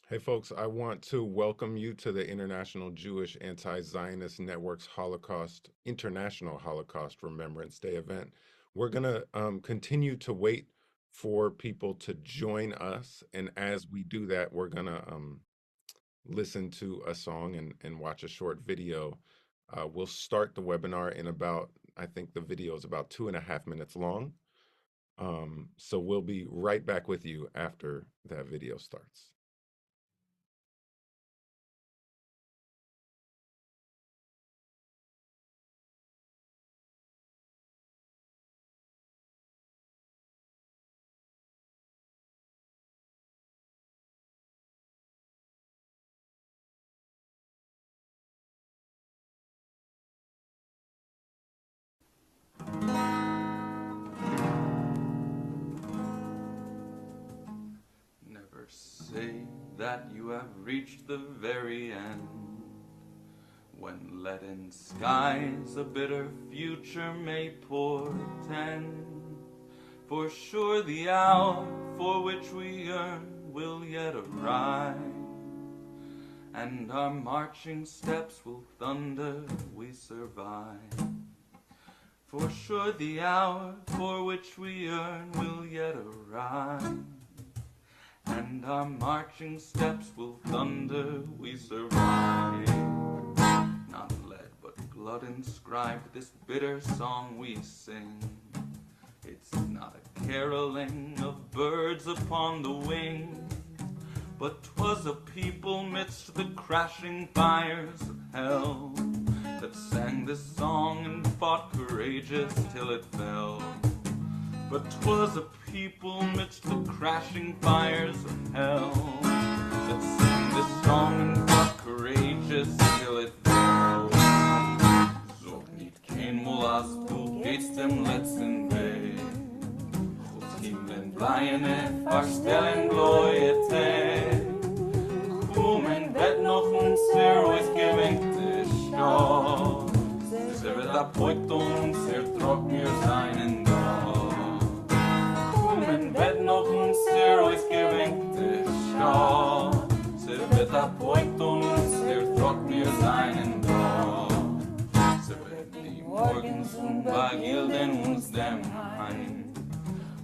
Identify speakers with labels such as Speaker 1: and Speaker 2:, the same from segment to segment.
Speaker 1: Hey, folks, I want to welcome you to the International Jewish Anti-Zionist Network's International Holocaust Remembrance Day event. We're going to continue to wait for people to join us. And as we do that, we're going to listen to a song and watch a short video. We'll start the webinar in about, I think the video is about 2.5 minutes long. So we'll be right back with you after that video starts.
Speaker 2: Never say that you have reached the very end, when leaden skies a bitter future may portend. For sure the hour for which we yearn will yet arrive, and our marching steps will thunder we survive. For sure the hour for which we yearn will yet arrive, and our marching steps will thunder we survive. Not lead but blood inscribed this bitter song we sing. It's not a caroling of birds upon the wing, but 'twas a people midst the crashing fires of hell that sang this song and fought courageous till it fell. But 'twas a people midst the crashing fires of hell that sang this song and fought courageous till it fell. Zog niet geen molas, du gehtst dem letzten Weg. Gods himlen bleiene, verstellen gloriete. Kumen wird noch uns heroes gewinkte Stadt. Ze wird apoikt uns, trock mir seinen Gott. Kumen wird noch uns heroes gewinkte Stadt. Ze wird apoikt uns, trock mir seinen Gott. Ze wird die morgens unbegilden uns dem Heim.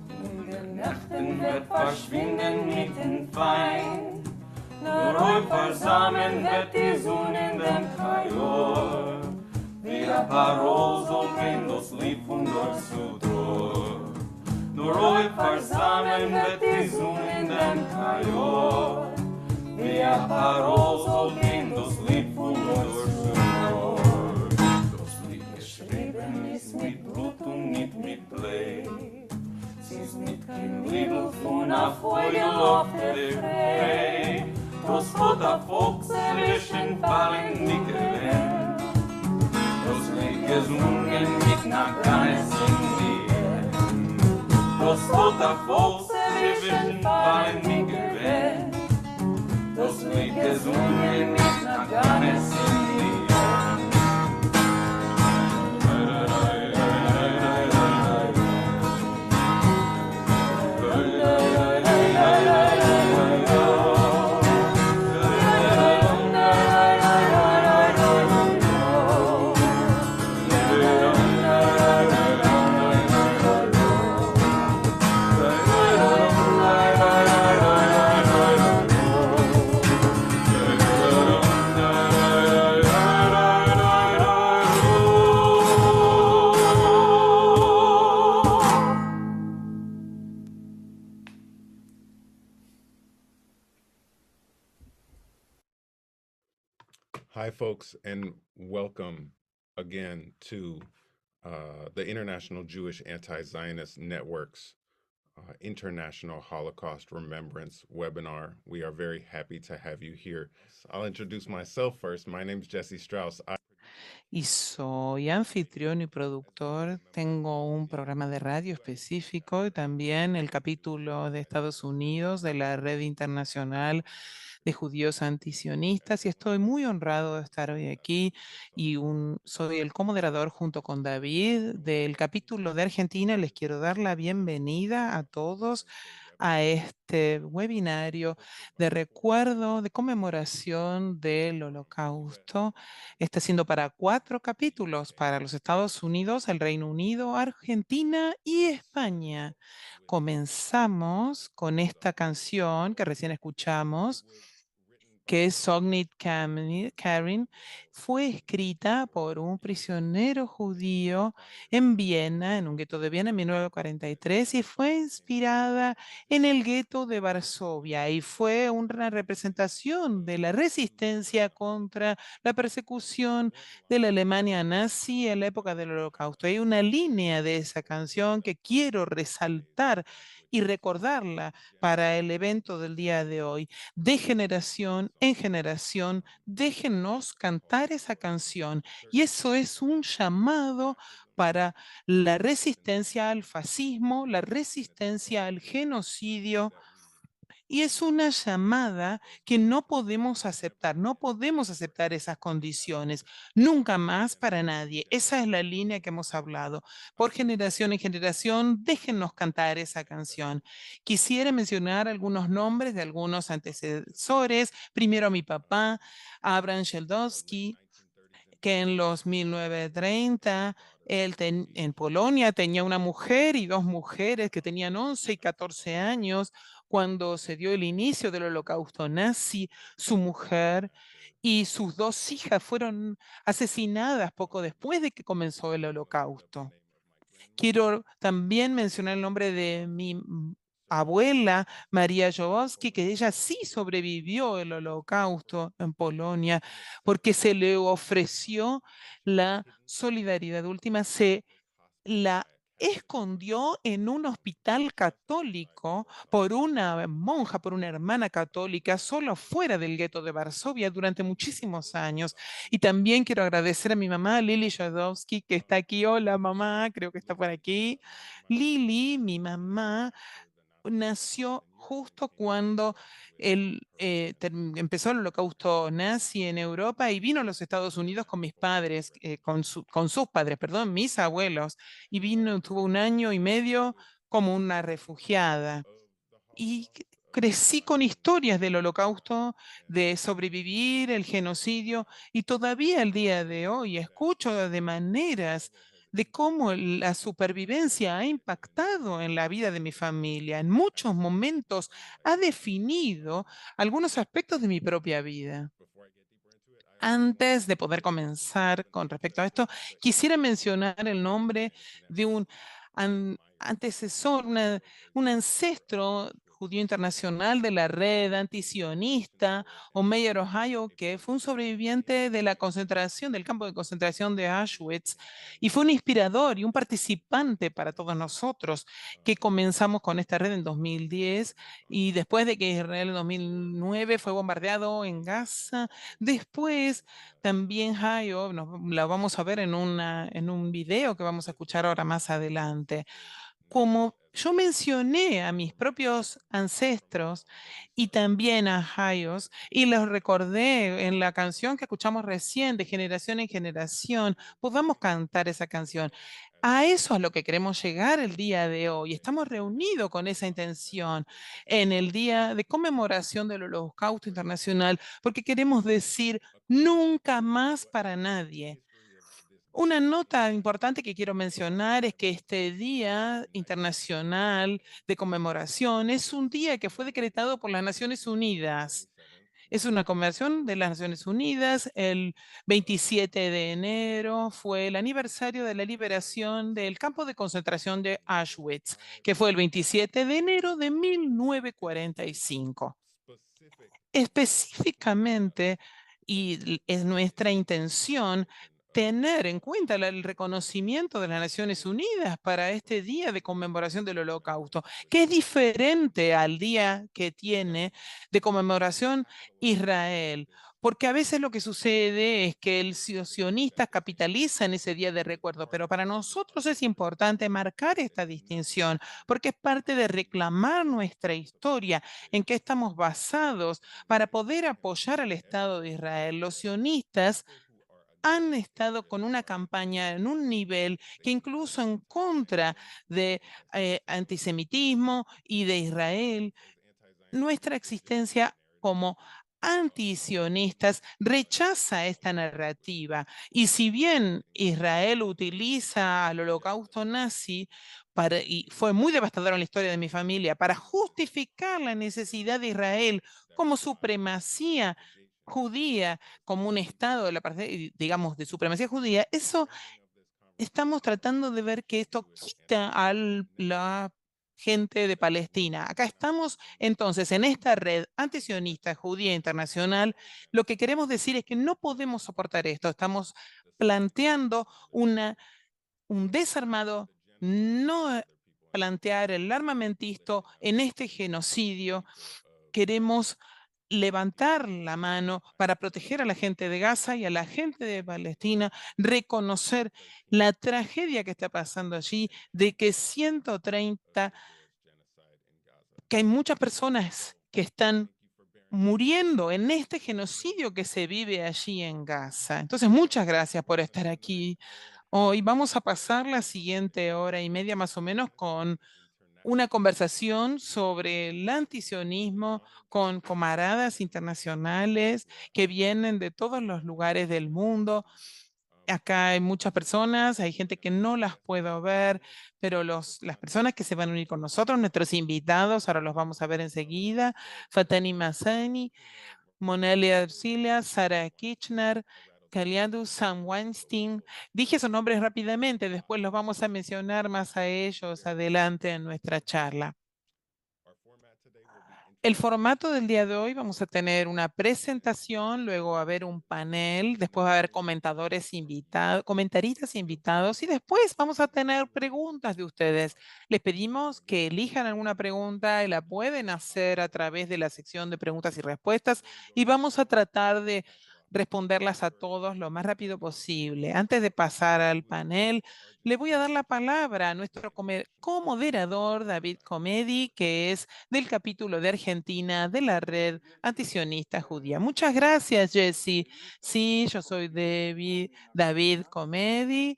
Speaker 2: Und der Nächten wird verschwinden mit dem Feind. Nur euch versammeln wird die Sonne in dem Kajor. Wie a Parol soll gehen das Lied von Dor zu Dor. Nur euch versammeln wird die Sonne in dem Kajor. Wie a Parol soll gehen das Lied von Dor zu Dor. Das Lied geschrieben ist mit Blut und nicht mit Blei. Sie ist mit kein Liedl von a Vogel auf der Frei. Das Futter Volk zwischen Fallen nicht gewinnt. Das Lied gesungen mit Nackanes in die Erde. Das Futter Volk zwischen Fallen nicht gewinnt. Das Lied gesungen mit Nackanes in die Erde.
Speaker 1: Hi, folks, and welcome again to the International Jewish Anti-Zionist Network's International Holocaust Remembrance webinar. We are very happy to have you here. I'll introduce myself first. My name is Jesse Strauss.
Speaker 3: Y soy anfitrión y productor. Tengo un programa de radio específico y también el capítulo de Estados Unidos de la Red Internacional de Judíos Antisionistas y estoy muy honrado de estar hoy aquí y soy el comoderador junto con David del capítulo de Argentina. Les quiero dar la bienvenida a todos a este webinario de recuerdo, de conmemoración del Holocausto. Está siendo para 4 capítulos para los Estados Unidos, el Reino Unido, Argentina y España. Comenzamos con esta canción que recién escuchamos, que es Sognit Karin, fue escrita por un prisionero judío en Viena, en un gueto de Viena en 1943, y fue inspirada en el gueto de Varsovia y fue una representación de la resistencia contra la persecución de la Alemania nazi en la época del Holocausto. Hay una línea de esa canción que quiero resaltar y recordarla para el evento del día de hoy. De generación en generación, déjennos cantar esa canción. Y eso es un llamado para la resistencia al fascismo, la resistencia al genocidio, y es una llamada que no podemos aceptar, no podemos aceptar esas condiciones, nunca más para nadie. Esa es la línea que hemos hablado. Por generación en generación, déjennos cantar esa canción. Quisiera mencionar algunos nombres de algunos antecesores. Primero a mi papá, Abraham Sheldowski, que en los 1930 en Polonia tenía una mujer y 2 mujeres que tenían 11 y 14 años cuando se dio el inicio del holocausto nazi. Su mujer y sus 2 hijas fueron asesinadas poco después de que comenzó el holocausto. Quiero también mencionar el nombre de mi abuela, María Jowowski, que ella sí sobrevivió el holocausto en Polonia, porque se le ofreció la solidaridad última, se la escondió en un hospital católico por una monja, por una hermana católica, solo fuera del gueto de Varsovia durante muchísimos años. Y también quiero agradecer a mi mamá, Lili Jodowski, que está aquí. Hola, mamá, creo que está por aquí. Lili, mi mamá, nació justo cuando empezó el holocausto nazi en Europa y vino a los Estados Unidos con mis padres, con sus padres, perdón, mis abuelos, y vino, tuvo un año y medio como una refugiada. Y crecí con historias del holocausto, de sobrevivir, el genocidio, y todavía el día de hoy escucho de maneras de cómo la supervivencia ha impactado en la vida de mi familia. En muchos momentos ha definido algunos aspectos de mi propia vida. Antes de poder comenzar con respecto a esto, quisiera mencionar el nombre de un antecesor, un ancestro judío internacional de la red antisionista o Meyer Ohio, que fue un sobreviviente de la concentración, del campo de concentración de Auschwitz, y fue un inspirador y un participante para todos nosotros, que comenzamos con esta red en 2010 y después de que Israel en 2009 fue bombardeado en Gaza. Después, también Hayo, la vamos a ver en un video que vamos a escuchar ahora más adelante. Como yo mencioné a mis propios ancestros y también a Hayos, y los recordé en la canción que escuchamos recién, de generación en generación, podamos cantar esa canción. A eso es a lo que queremos llegar el día de hoy. Estamos reunidos con esa intención en el día de conmemoración del Holocausto Internacional, porque queremos decir nunca más para nadie. Una nota importante que quiero mencionar es que este Día Internacional de Conmemoración es un día que fue decretado por las Naciones Unidas. Es una convención de las Naciones Unidas. El 27 de enero fue el aniversario de la liberación del campo de concentración de Auschwitz, que fue el 27 de enero de 1945. Específicamente, y es nuestra intención tener en cuenta el reconocimiento de las Naciones Unidas para este día de conmemoración del Holocausto, que es diferente al día que tiene de conmemoración Israel. Porque a veces lo que sucede es que el sionista capitaliza en ese día de recuerdo, pero para nosotros es importante marcar esta distinción, porque es parte de reclamar nuestra historia, en qué estamos basados para poder apoyar al Estado de Israel. Los sionistas han estado con una campaña en un nivel que incluso en contra de antisemitismo y de Israel, nuestra existencia como antisionistas rechaza esta narrativa. Y si bien Israel utiliza al holocausto nazi y fue muy devastador en la historia de mi familia, para justificar la necesidad de Israel como supremacía judía, como un estado de la digamos, de supremacía judía, eso estamos tratando de ver que esto quita a la gente de Palestina. Acá estamos entonces en esta red antisionista judía internacional. Lo que queremos decir es que no podemos soportar esto. Estamos planteando un desarmado, no plantear el armamentisto en este genocidio. Queremos levantar la mano para proteger a la gente de Gaza y a la gente de Palestina, reconocer la tragedia que está pasando allí, de que 130, que hay muchas personas que están muriendo en este genocidio que se vive allí en Gaza. Entonces, muchas gracias por estar aquí hoy. Vamos a pasar la siguiente hora y media más o menos con una conversación sobre el antisionismo con camaradas internacionales que vienen de todos los lugares del mundo. Acá hay muchas personas, hay gente que no las puedo ver, pero las personas que se van a unir con nosotros, nuestros invitados, ahora los vamos a ver enseguida, Fatani Massani, Moneli Arcilia, Sara Kitchener, Kaliadu Sam Weinstein. Dije esos nombres rápidamente, después los vamos a mencionar más a ellos adelante en nuestra charla. El formato del día de hoy vamos a tener una presentación, luego va a haber un panel, después va a haber comentadores invitados, comentaristas invitados y después vamos a tener preguntas de ustedes. Les pedimos que elijan alguna pregunta y la pueden hacer a través de la sección de preguntas y respuestas y vamos a tratar de responderlas a todos lo más rápido posible. Antes de pasar al panel, le voy a dar la palabra a nuestro comoderador David Comedi, que es del capítulo de Argentina de la Red Antisionista Judía. Muchas gracias, Jesse. Sí, yo soy David Comedi,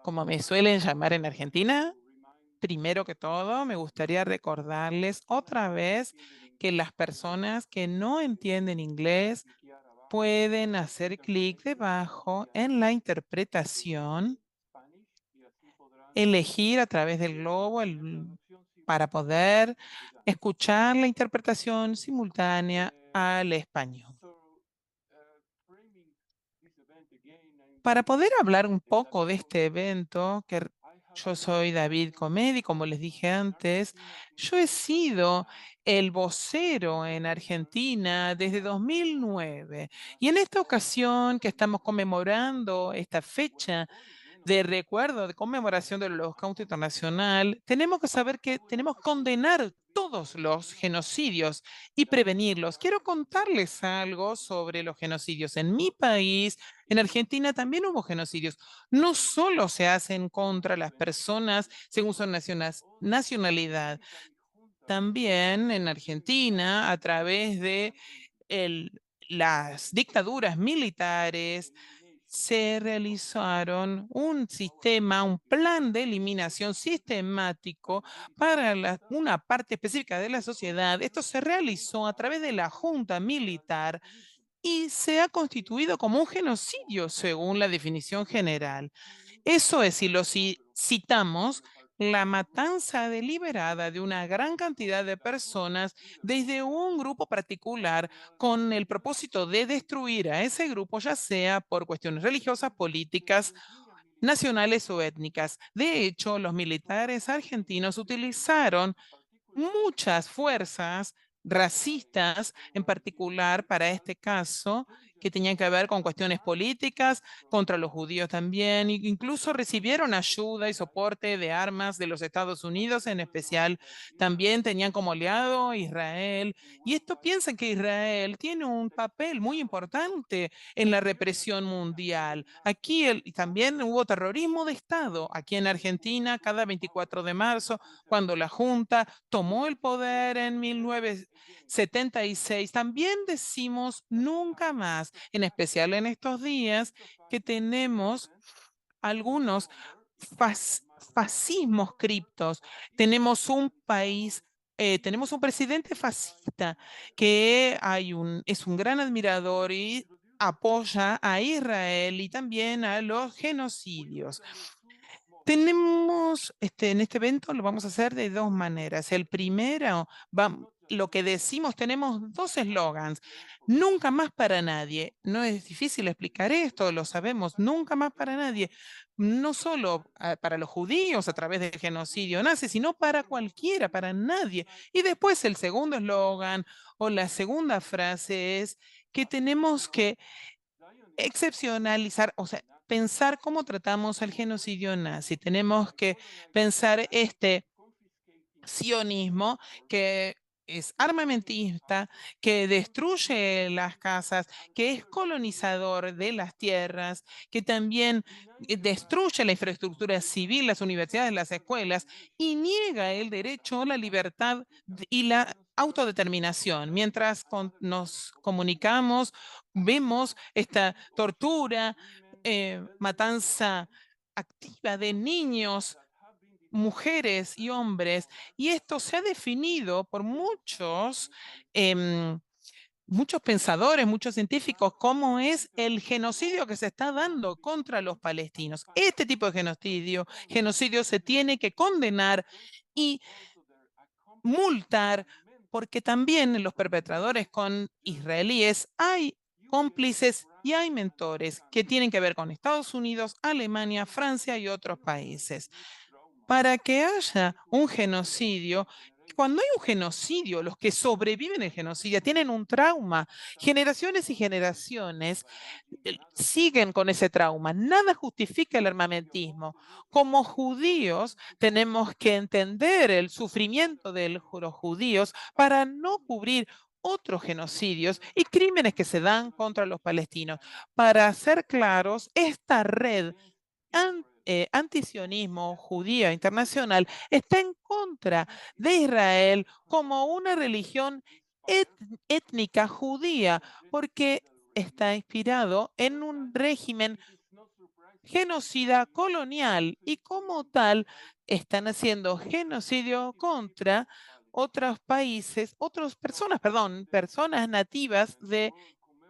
Speaker 3: como me suelen llamar en Argentina. Primero que todo, me gustaría recordarles otra vez que las personas que no entienden inglés pueden hacer clic debajo en la interpretación, elegir a través del globo para poder escuchar la interpretación simultánea al español. Para poder hablar un poco de este evento, yo soy David Comedi, como les dije antes, yo he sido el vocero en Argentina desde 2009 y en esta ocasión que estamos conmemorando esta fecha de recuerdo, de conmemoración del Holocausto Internacional, tenemos que saber que tenemos que condenar todos los genocidios y prevenirlos. Quiero contarles algo sobre los genocidios. En mi país, en Argentina, también hubo genocidios. No solo se hacen contra las personas según su nacionalidad, también en Argentina, a través de las dictaduras militares, se realizaron un sistema, un plan de eliminación sistemático para una parte específica de la sociedad. Esto se realizó a través de la Junta Militar y se ha constituido como un genocidio según la definición general. Eso es, si citamos, la matanza deliberada de una gran cantidad de personas desde un grupo particular con el propósito de destruir a ese grupo, ya sea por cuestiones religiosas, políticas, nacionales o étnicas. De hecho, los militares argentinos utilizaron muchas fuerzas racistas, en particular para este caso, que tenían que ver con cuestiones políticas, contra los judíos también, e incluso recibieron ayuda y soporte de armas de los Estados Unidos, en especial también tenían como aliado Israel. Y esto piensan que Israel tiene un papel muy importante en la represión mundial. Aquí y también hubo terrorismo de Estado, aquí en Argentina, cada 24 de marzo, cuando la Junta tomó el poder en 1976. También decimos nunca más más, en especial en estos días que tenemos algunos fas- fascismos criptos. Tenemos un país, tenemos un presidente fascista que es un gran admirador y apoya a Israel y también a los genocidios. Tenemos, en este evento lo vamos a hacer de dos maneras. El primero, lo que decimos, tenemos dos eslogans. Nunca más para nadie. No es difícil explicar esto, lo sabemos. Nunca más para nadie. No solo para los judíos a través del genocidio nazi, sino para cualquiera, para nadie. Y después el segundo eslogan o la segunda frase es que tenemos que excepcionalizar, o sea, pensar cómo tratamos el genocidio nazi. Tenemos que pensar este sionismo que es armamentista, que destruye las casas, que es colonizador de las tierras, que también destruye la infraestructura civil, las universidades, las escuelas, y niega el derecho, la libertad y la autodeterminación. Mientras nos comunicamos, vemos esta tortura, matanza activa de niños, mujeres y hombres, y esto se ha definido por em, muchos pensadores, muchos científicos, como es el genocidio que se está dando contra los palestinos. Este tipo de genocidio se tiene que condenar y multar, porque también en los perpetradores con israelíes hay cómplices y hay mentores que tienen que ver con Estados Unidos, Alemania, Francia y otros países. Para que haya un genocidio, cuando hay un genocidio, los que sobreviven el genocidio tienen un trauma. Generaciones y generaciones siguen con ese trauma. Nada justifica el armamentismo. Como judíos tenemos que entender el sufrimiento de los judíos para no cubrir otros genocidios y crímenes que se dan contra los palestinos. Para ser claros, esta red antisionismo judía internacional está en contra de Israel como una religión étnica judía, porque está inspirado en un régimen genocida colonial y como tal están haciendo genocidio contra otros países, otras personas, perdón, personas nativas de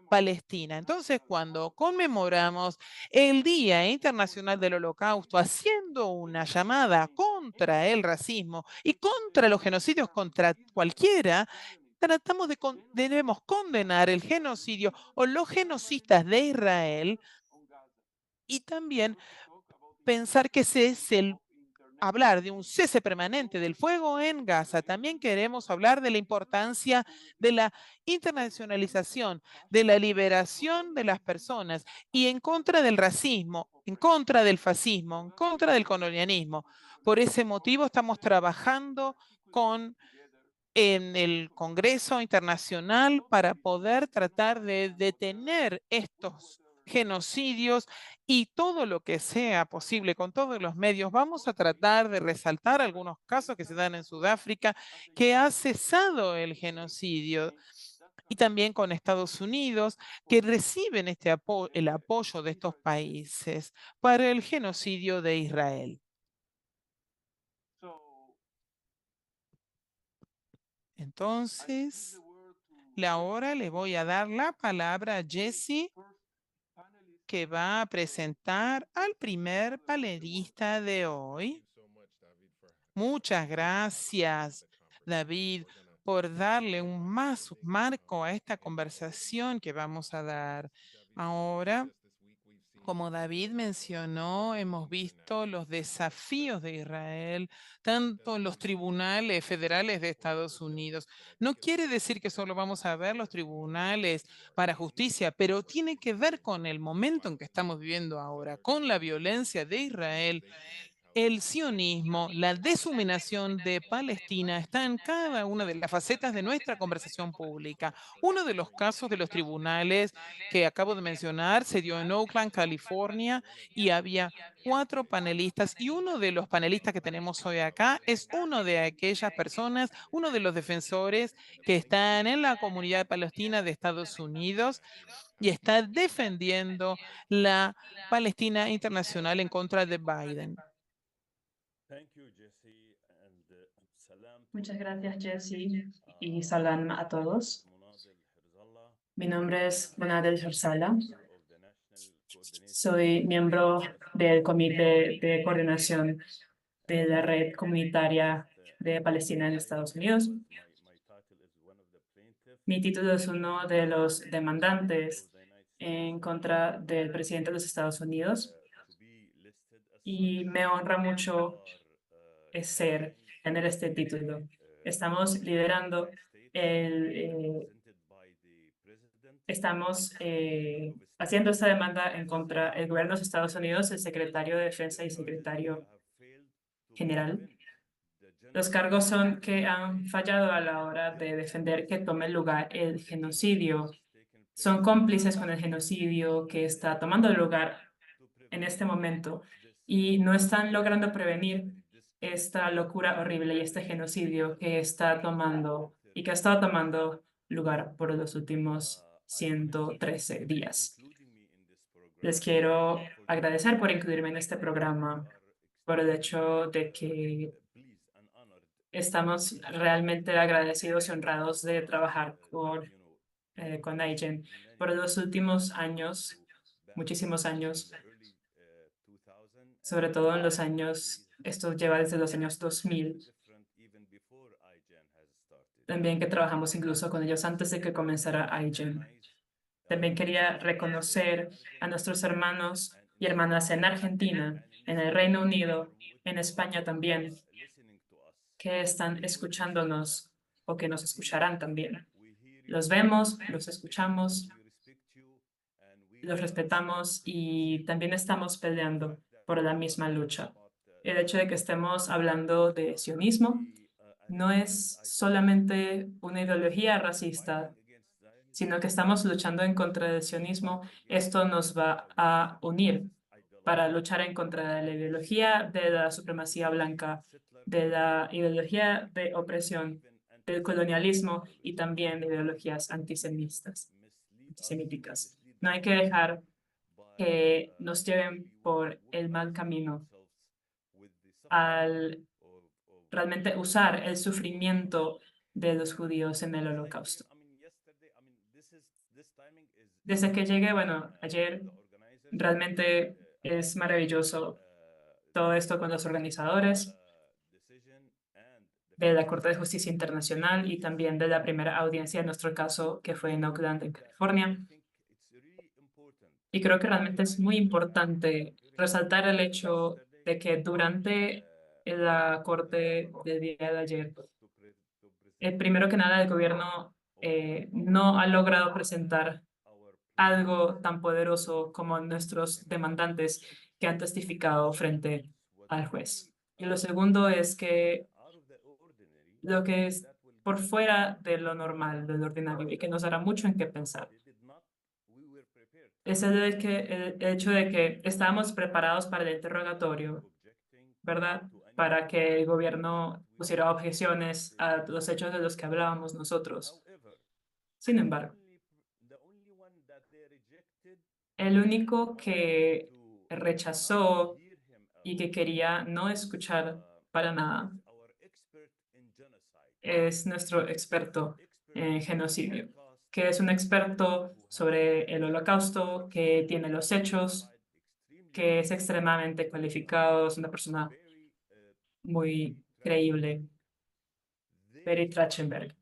Speaker 3: Palestina. Entonces, cuando conmemoramos el Día Internacional del Holocausto, haciendo una llamada contra el racismo y contra los genocidios contra cualquiera, debemos condenar el genocidio o los genocistas de Israel y también pensar que ese es el hablar de un cese permanente del fuego en Gaza. También queremos hablar de la importancia de la internacionalización, de la liberación de las personas y en contra del racismo, en contra del fascismo, en contra del colonialismo. Por ese motivo estamos trabajando con en el Congreso Internacional para poder tratar de detener estos genocidios y todo lo que sea posible con todos los medios. Vamos a tratar de resaltar algunos casos que se dan en Sudáfrica, que ha cesado el genocidio, y también con Estados Unidos, que reciben el apoyo de estos países para el genocidio de Israel. Entonces, ahora le voy a dar la palabra a Jesse, que va a presentar al primer panelista de hoy. Muchas gracias, David, por darle un más marco a esta conversación que vamos a dar. Ahora, como David mencionó, hemos visto los desafíos de Israel, tanto en los tribunales federales de Estados Unidos. No quiere decir que solo vamos a ver los tribunales para justicia, pero tiene que ver con el momento en que estamos viviendo ahora, con la violencia de Israel el sionismo, la deshumanización de Palestina está en cada una de las facetas de nuestra conversación pública. Uno de los casos de los tribunales que acabo de mencionar se dio en Oakland, California, y había 4 panelistas, y uno de los panelistas que tenemos hoy acá es uno de aquellas personas, uno de los defensores que están en la comunidad palestina de Estados Unidos y está defendiendo la Palestina internacional en contra de Biden.
Speaker 4: Muchas gracias, Jesse, y salam a todos. Mi nombre es Munadel Hersala. Soy miembro del Comité de Coordinación de la Red Comunitaria de Palestina en Estados Unidos. Mi título es uno de los demandantes en contra del presidente de los Estados Unidos y me honra mucho tener este título. Estamos liderando estamos haciendo esta demanda en contra del gobierno de los Estados Unidos, el secretario de Defensa y secretario general. Los cargos son que han fallado a la hora de defender que tome lugar el genocidio. Son cómplices con el genocidio que está tomando lugar en este momento y no están logrando prevenir esta locura horrible y este genocidio que está tomando y que ha estado tomando lugar por los últimos 113 días. Les quiero agradecer por incluirme en este programa, por el hecho de que estamos realmente agradecidos y honrados de trabajar con IGEN por los últimos años, muchísimos años, sobre todo en los años, esto lleva desde los años 2000. También que trabajamos incluso con ellos antes de que comenzara IGEN. También quería reconocer a nuestros hermanos y hermanas en Argentina, en el Reino Unido, en España también, que están escuchándonos o que nos escucharán también. Los vemos, los escuchamos, los respetamos y también estamos peleando por la misma lucha. El hecho de que estemos hablando de sionismo no es solamente una ideología racista, sino que estamos luchando en contra del sionismo. Esto nos va a unir para luchar en contra de la ideología de la supremacía blanca, de la ideología de opresión, del colonialismo y también de ideologías antisemíticas. No hay que dejar que nos lleven por el mal camino al realmente usar el sufrimiento de los judíos en el Holocausto. Desde que llegué, bueno, ayer, realmente es maravilloso todo esto con los organizadores de la Corte de Justicia Internacional y también de la primera audiencia, en nuestro caso, que fue en Oakland, en California. Y creo que realmente es muy importante resaltar el hecho de que durante la corte del día de ayer, primero que nada, el gobierno no ha logrado presentar algo tan poderoso como nuestros demandantes que han testificado frente al juez. Y lo segundo es que lo que es por fuera de lo normal, de lo ordinario, y que nos hará mucho en qué pensar, es el hecho de que estábamos preparados para el interrogatorio, ¿verdad? Para que el gobierno pusiera objeciones a los hechos de los que hablábamos nosotros. Sin embargo, el único que rechazó y que quería no escuchar para nada es nuestro experto en genocidio, que es un experto sobre el Holocausto, que tiene los hechos, que es extremadamente cualificado, es una persona muy creíble, Berit Trachtenberg.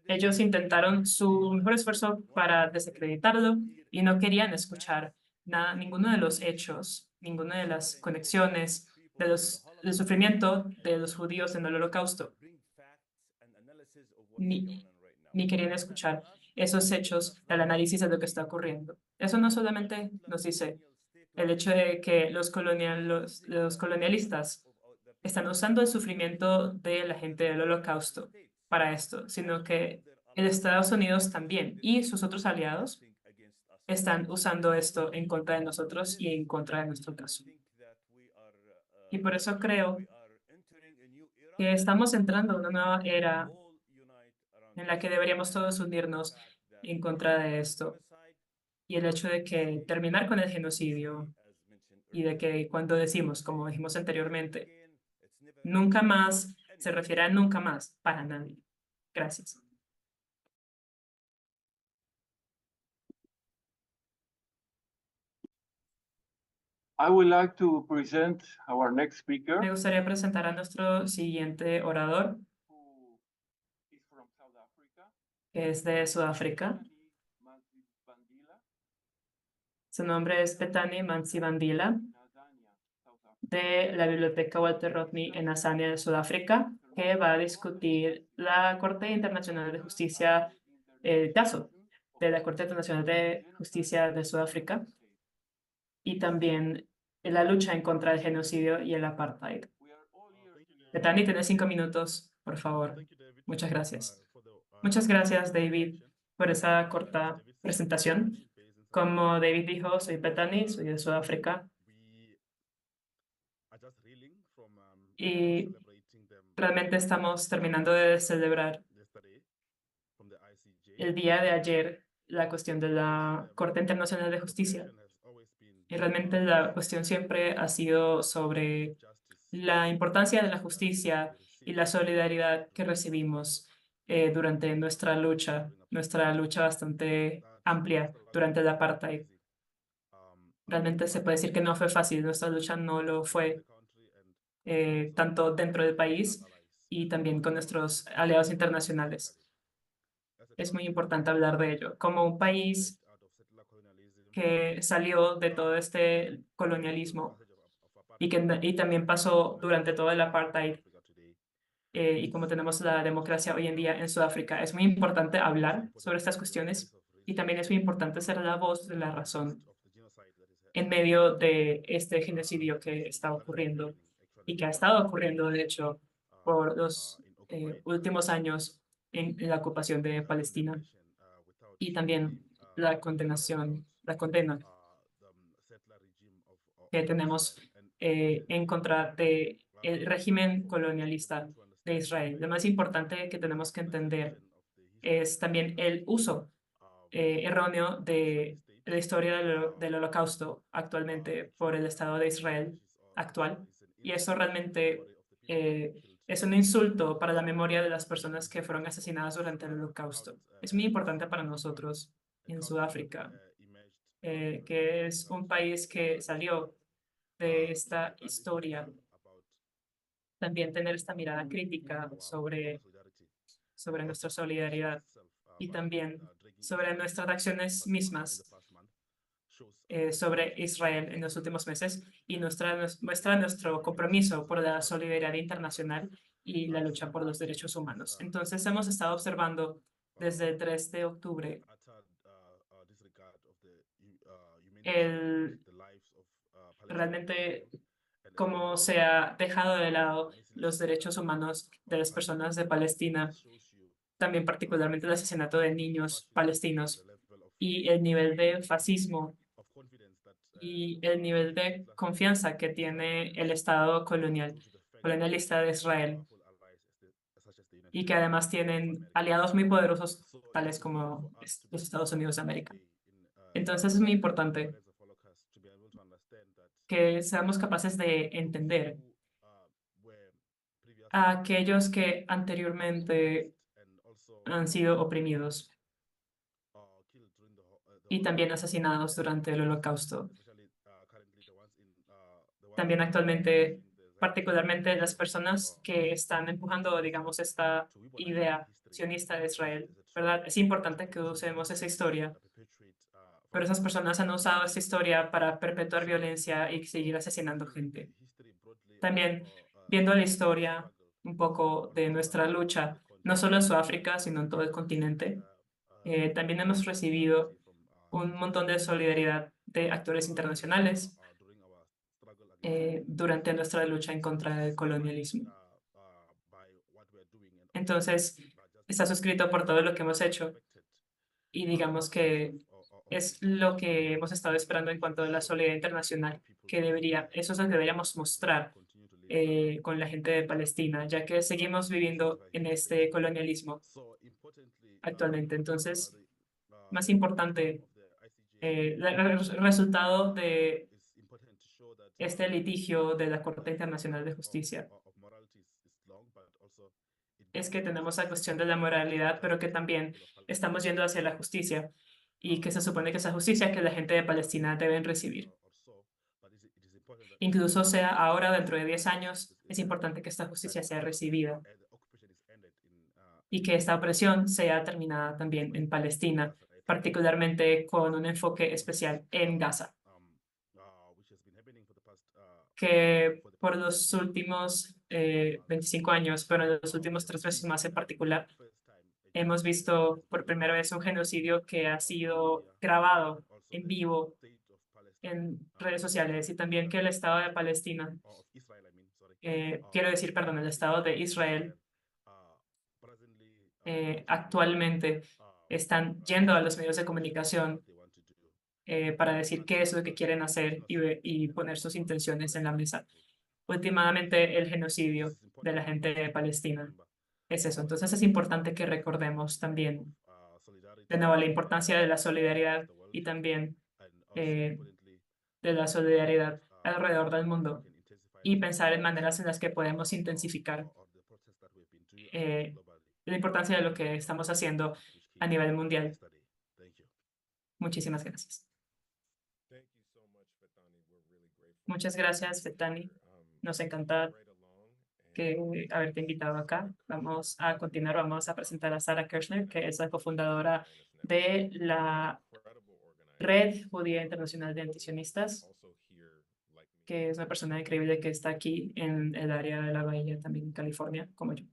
Speaker 4: Ellos intentaron su mejor esfuerzo para desacreditarlo y no querían escuchar nada, ninguno de los hechos, ninguna de las conexiones del sufrimiento de los judíos en el Holocausto, ni querían escuchar esos hechos, el análisis de lo que está ocurriendo. Eso no solamente nos dice el hecho de que los colonialistas están usando el sufrimiento de la gente del Holocausto para esto, sino que en Estados Unidos también y sus otros aliados están usando esto en contra de nosotros y en contra de nuestro caso. Y por eso creo que estamos entrando en una nueva era en la que deberíamos todos unirnos en contra de esto. Y el hecho de que terminar con el genocidio y de que cuando decimos, como dijimos anteriormente, nunca más, se refiere a nunca más para nadie. Gracias.
Speaker 5: I would like to present our next speaker,
Speaker 4: Me gustaría presentar a nuestro siguiente orador,
Speaker 5: who is from South Africa,
Speaker 4: que es de Sudáfrica.
Speaker 5: Mansibandila,
Speaker 4: Su nombre es Bethany Mansibandila,
Speaker 5: Tanzania, South Africa.
Speaker 4: de la Biblioteca Walter Rodney en Azania, de Sudáfrica, que va a discutir la Corte Internacional de Justicia, el caso de la Corte Internacional de Justicia de Sudáfrica y también la lucha en contra del genocidio y el apartheid. Bethany, tienes 5 minutos, por favor. Muchas gracias. Muchas gracias, David, por esa corta presentación. Como David dijo, soy Bethany, soy de Sudáfrica. Y realmente estamos terminando de celebrar el día de ayer la cuestión de la Corte Internacional de Justicia. Y realmente la cuestión siempre ha sido sobre la importancia de la justicia y la solidaridad que recibimos durante nuestra lucha bastante amplia durante el apartheid. Realmente se puede decir que no fue fácil, nuestra lucha no lo fue, tanto dentro del país y también con nuestros aliados internacionales. Es muy importante hablar de ello. Como un país que salió de todo este colonialismo y también pasó durante todo el apartheid, y como tenemos la democracia hoy en día en Sudáfrica, es muy importante hablar sobre estas cuestiones y también es muy importante ser la voz de la razón en medio de este genocidio que está ocurriendo y que ha estado ocurriendo, de hecho, por los últimos años en la ocupación de Palestina y también la condena que tenemos en contra del régimen colonialista de Israel. Lo más importante que tenemos que entender es también el uso erróneo de la historia del Holocausto actualmente por el Estado de Israel actual. Y eso realmente es un insulto para la memoria de las personas que fueron asesinadas durante el Holocausto. Es muy importante para nosotros en Sudáfrica, que es un país que salió de esta historia, también tener esta mirada crítica sobre nuestra solidaridad y también sobre nuestras acciones mismas sobre Israel en los últimos meses y muestra nuestro compromiso por la solidaridad internacional y la lucha por los derechos humanos. Entonces, hemos estado observando desde el 3 de octubre realmente cómo se ha dejado de lado los derechos humanos de las personas de Palestina, también particularmente el asesinato de niños palestinos y el nivel de fascismo y el nivel de confianza que tiene el Estado colonialista de Israel y que además tienen aliados muy poderosos tales como los Estados Unidos de América. Entonces es muy importante que seamos capaces de entender a aquellos que anteriormente han sido oprimidos y también asesinados durante el Holocausto. También actualmente, particularmente las personas que están empujando, digamos, esta idea sionista de Israel, ¿verdad? Es importante que usemos esa historia, pero esas personas han usado esta historia para perpetuar violencia y seguir asesinando gente. También, viendo la historia un poco de nuestra lucha, no solo en Sudáfrica, sino en todo el continente, también hemos recibido un montón de solidaridad de actores internacionales durante nuestra lucha en contra del colonialismo. Entonces, está suscrito por todo lo que hemos hecho y digamos que es lo que hemos estado esperando en cuanto a la solidaridad internacional, eso es lo que deberíamos mostrar con la gente de Palestina, ya que seguimos viviendo en este colonialismo actualmente. Entonces, más importante, el resultado de este litigio de la Corte Internacional de Justicia es que tenemos la cuestión de la moralidad, pero que también estamos yendo hacia la justicia y que se supone que esa justicia que la gente de Palestina deben recibir. Incluso sea ahora, dentro de 10 años, es importante que esta justicia sea recibida y que esta opresión sea terminada también en Palestina, particularmente con un enfoque especial en Gaza, que por los últimos 25 años, pero en los últimos 3 meses más en particular, hemos visto por primera vez un genocidio que ha sido grabado en vivo en redes sociales y también que el Estado de Palestina, quiero decir, perdón, el Estado de Israel, actualmente están yendo a los medios de comunicación para decir qué es lo que quieren hacer y poner sus intenciones en la mesa. Últimamente, el genocidio de la gente de Palestina es eso. Entonces, es importante que recordemos también, de nuevo, la importancia de la solidaridad y también de la solidaridad alrededor del mundo y pensar en maneras en las que podemos intensificar eh, la importancia de lo que estamos haciendo a nivel mundial. Muchísimas gracias. Muchas gracias, Fetani. Nos encanta haberte invitado acá. Vamos a continuar, vamos a presentar a Sarah Kirchner, que es la cofundadora de la Red Judía Internacional de Antisionistas, que es una persona increíble que está aquí en el área de la Bahía, también en California, como yo.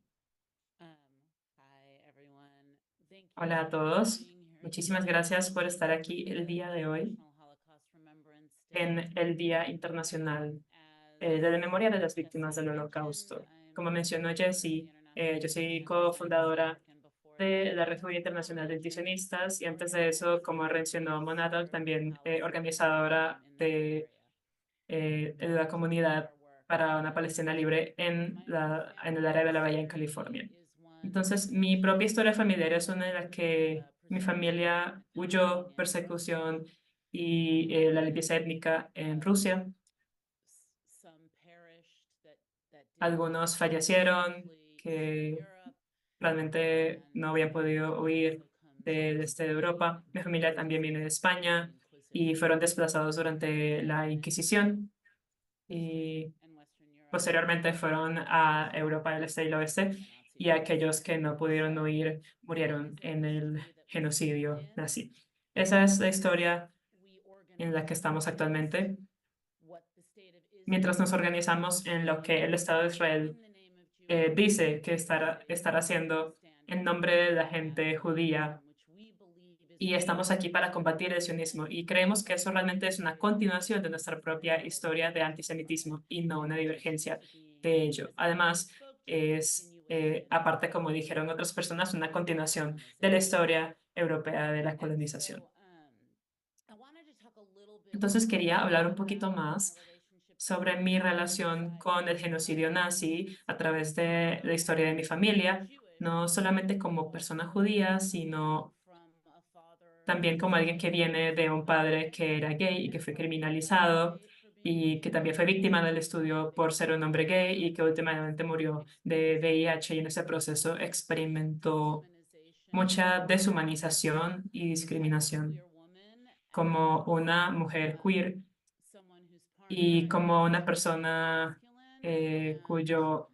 Speaker 4: Hola a todos. Muchísimas gracias por estar aquí el día de hoy en el Día Internacional de la Memoria de las Víctimas del Holocausto. Como mencionó Jessie, yo soy cofundadora de la Red Judía Internacional de Antisionistas y antes de eso, como mencionó Monadal, también organizadora de la comunidad para una Palestina libre en el área de la Bahía en California. Entonces, mi propia historia familiar es una en la que mi familia huyó persecución y la limpieza étnica en Rusia. Algunos fallecieron que realmente no habían podido huir del este de Europa. Mi familia también viene de España y fueron desplazados durante la Inquisición y posteriormente fueron a Europa del Este y el Oeste y aquellos que no pudieron huir murieron en el genocidio nazi. Esa es la historia en la que estamos actualmente, mientras nos organizamos en lo que el Estado de Israel dice que estará haciendo en nombre de la gente judía. Y estamos aquí para combatir el sionismo y creemos que eso realmente es una continuación de nuestra propia historia de antisemitismo y no una divergencia de ello. Además, es, aparte, como dijeron otras personas, una continuación de la historia europea de la colonización. Entonces quería hablar un poquito más sobre mi relación con el genocidio nazi a través de la historia de mi familia, no solamente como persona judía, sino también como alguien que viene de un padre que era gay y que fue criminalizado y que también fue víctima del estudio por ser un hombre gay y que últimamente murió de VIH y en ese proceso experimentó mucha deshumanización y discriminación como una mujer queer y como una persona cuyo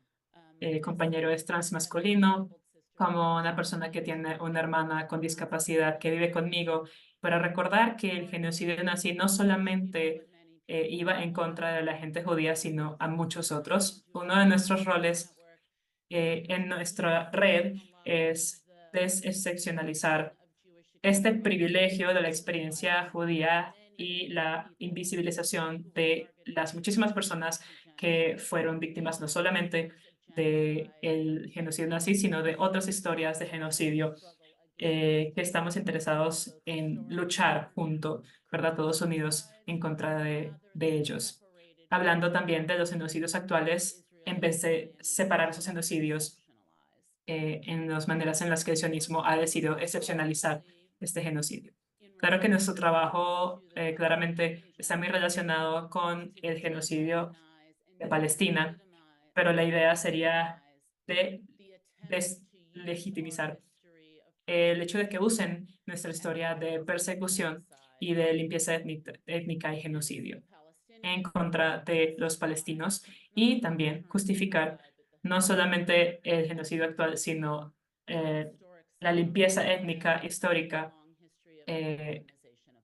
Speaker 4: compañero es transmasculino, como una persona que tiene una hermana con discapacidad que vive conmigo, para recordar que el genocidio nazi no solamente iba en contra de la gente judía, sino a muchos otros. Uno de nuestros roles en nuestra red es desexcepcionalizar este privilegio de la experiencia judía y la invisibilización de las muchísimas personas que fueron víctimas no solamente del genocidio nazi, sino de otras historias de genocidio que estamos interesados en luchar junto, ¿verdad? Todos unidos en contra de ellos. Hablando también de los genocidios actuales, en vez de separar esos genocidios en las maneras en las que el sionismo ha decidido excepcionalizar este genocidio. Claro que nuestro trabajo claramente está muy relacionado con el genocidio de Palestina, pero la idea sería de deslegitimizar el hecho de que usen nuestra historia de persecución y de limpieza étnica y genocidio en contra de los palestinos y también justificar no solamente el genocidio actual, sino eh, la limpieza étnica histórica eh,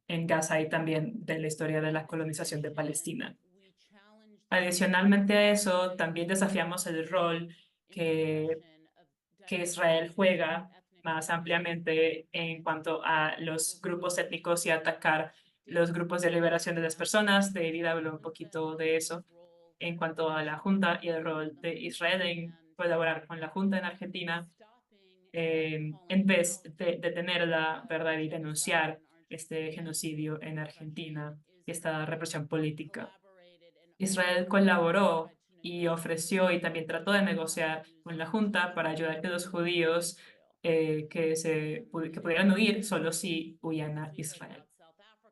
Speaker 4: en Gaza y también de la historia de la colonización de Palestina. Adicionalmente a eso, también desafiamos el rol que Israel juega más ampliamente en cuanto a los grupos étnicos y atacar los grupos de liberación de las personas. David habló un poquito de eso en cuanto a la Junta y el rol de Israel en colaborar con la Junta en Argentina en vez de detenerla, ¿verdad? Y denunciar este genocidio en Argentina y esta represión política. Israel colaboró y ofreció y también trató de negociar con la Junta para ayudar a que los judíos que pudieran huir solo si huían a Israel.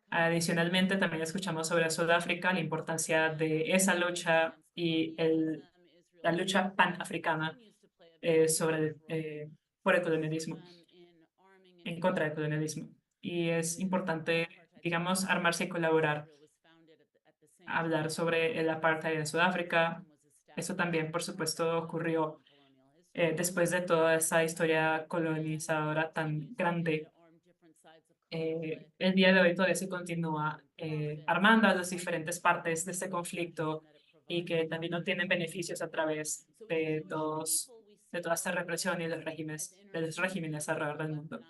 Speaker 4: Adicionalmente, también escuchamos sobre Sudáfrica, la importancia de esa lucha y la lucha panafricana por el colonialismo, en contra del colonialismo. Y es importante, digamos, armarse y colaborar, hablar sobre el apartheid en Sudáfrica. Eso también, por supuesto, ocurrió después de toda esa historia colonizadora tan grande. El día de hoy todavía se continúa armando a las diferentes partes de este conflicto y que también no tienen beneficios a través de toda esta represión y de los regímenes alrededor del mundo.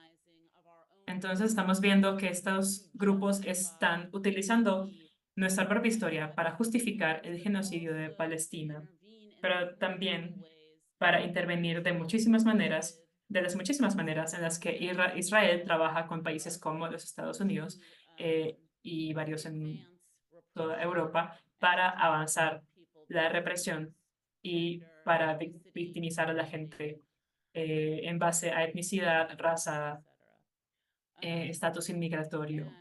Speaker 4: Entonces estamos viendo que estos grupos están utilizando nuestra propia historia para justificar el genocidio de Palestina, pero también para intervenir de muchísimas maneras, de las muchísimas maneras en las que Israel trabaja con países como los Estados Unidos y varios en toda Europa para avanzar la represión y para victimizar a la gente en base a etnicidad, raza, estatus inmigratorio,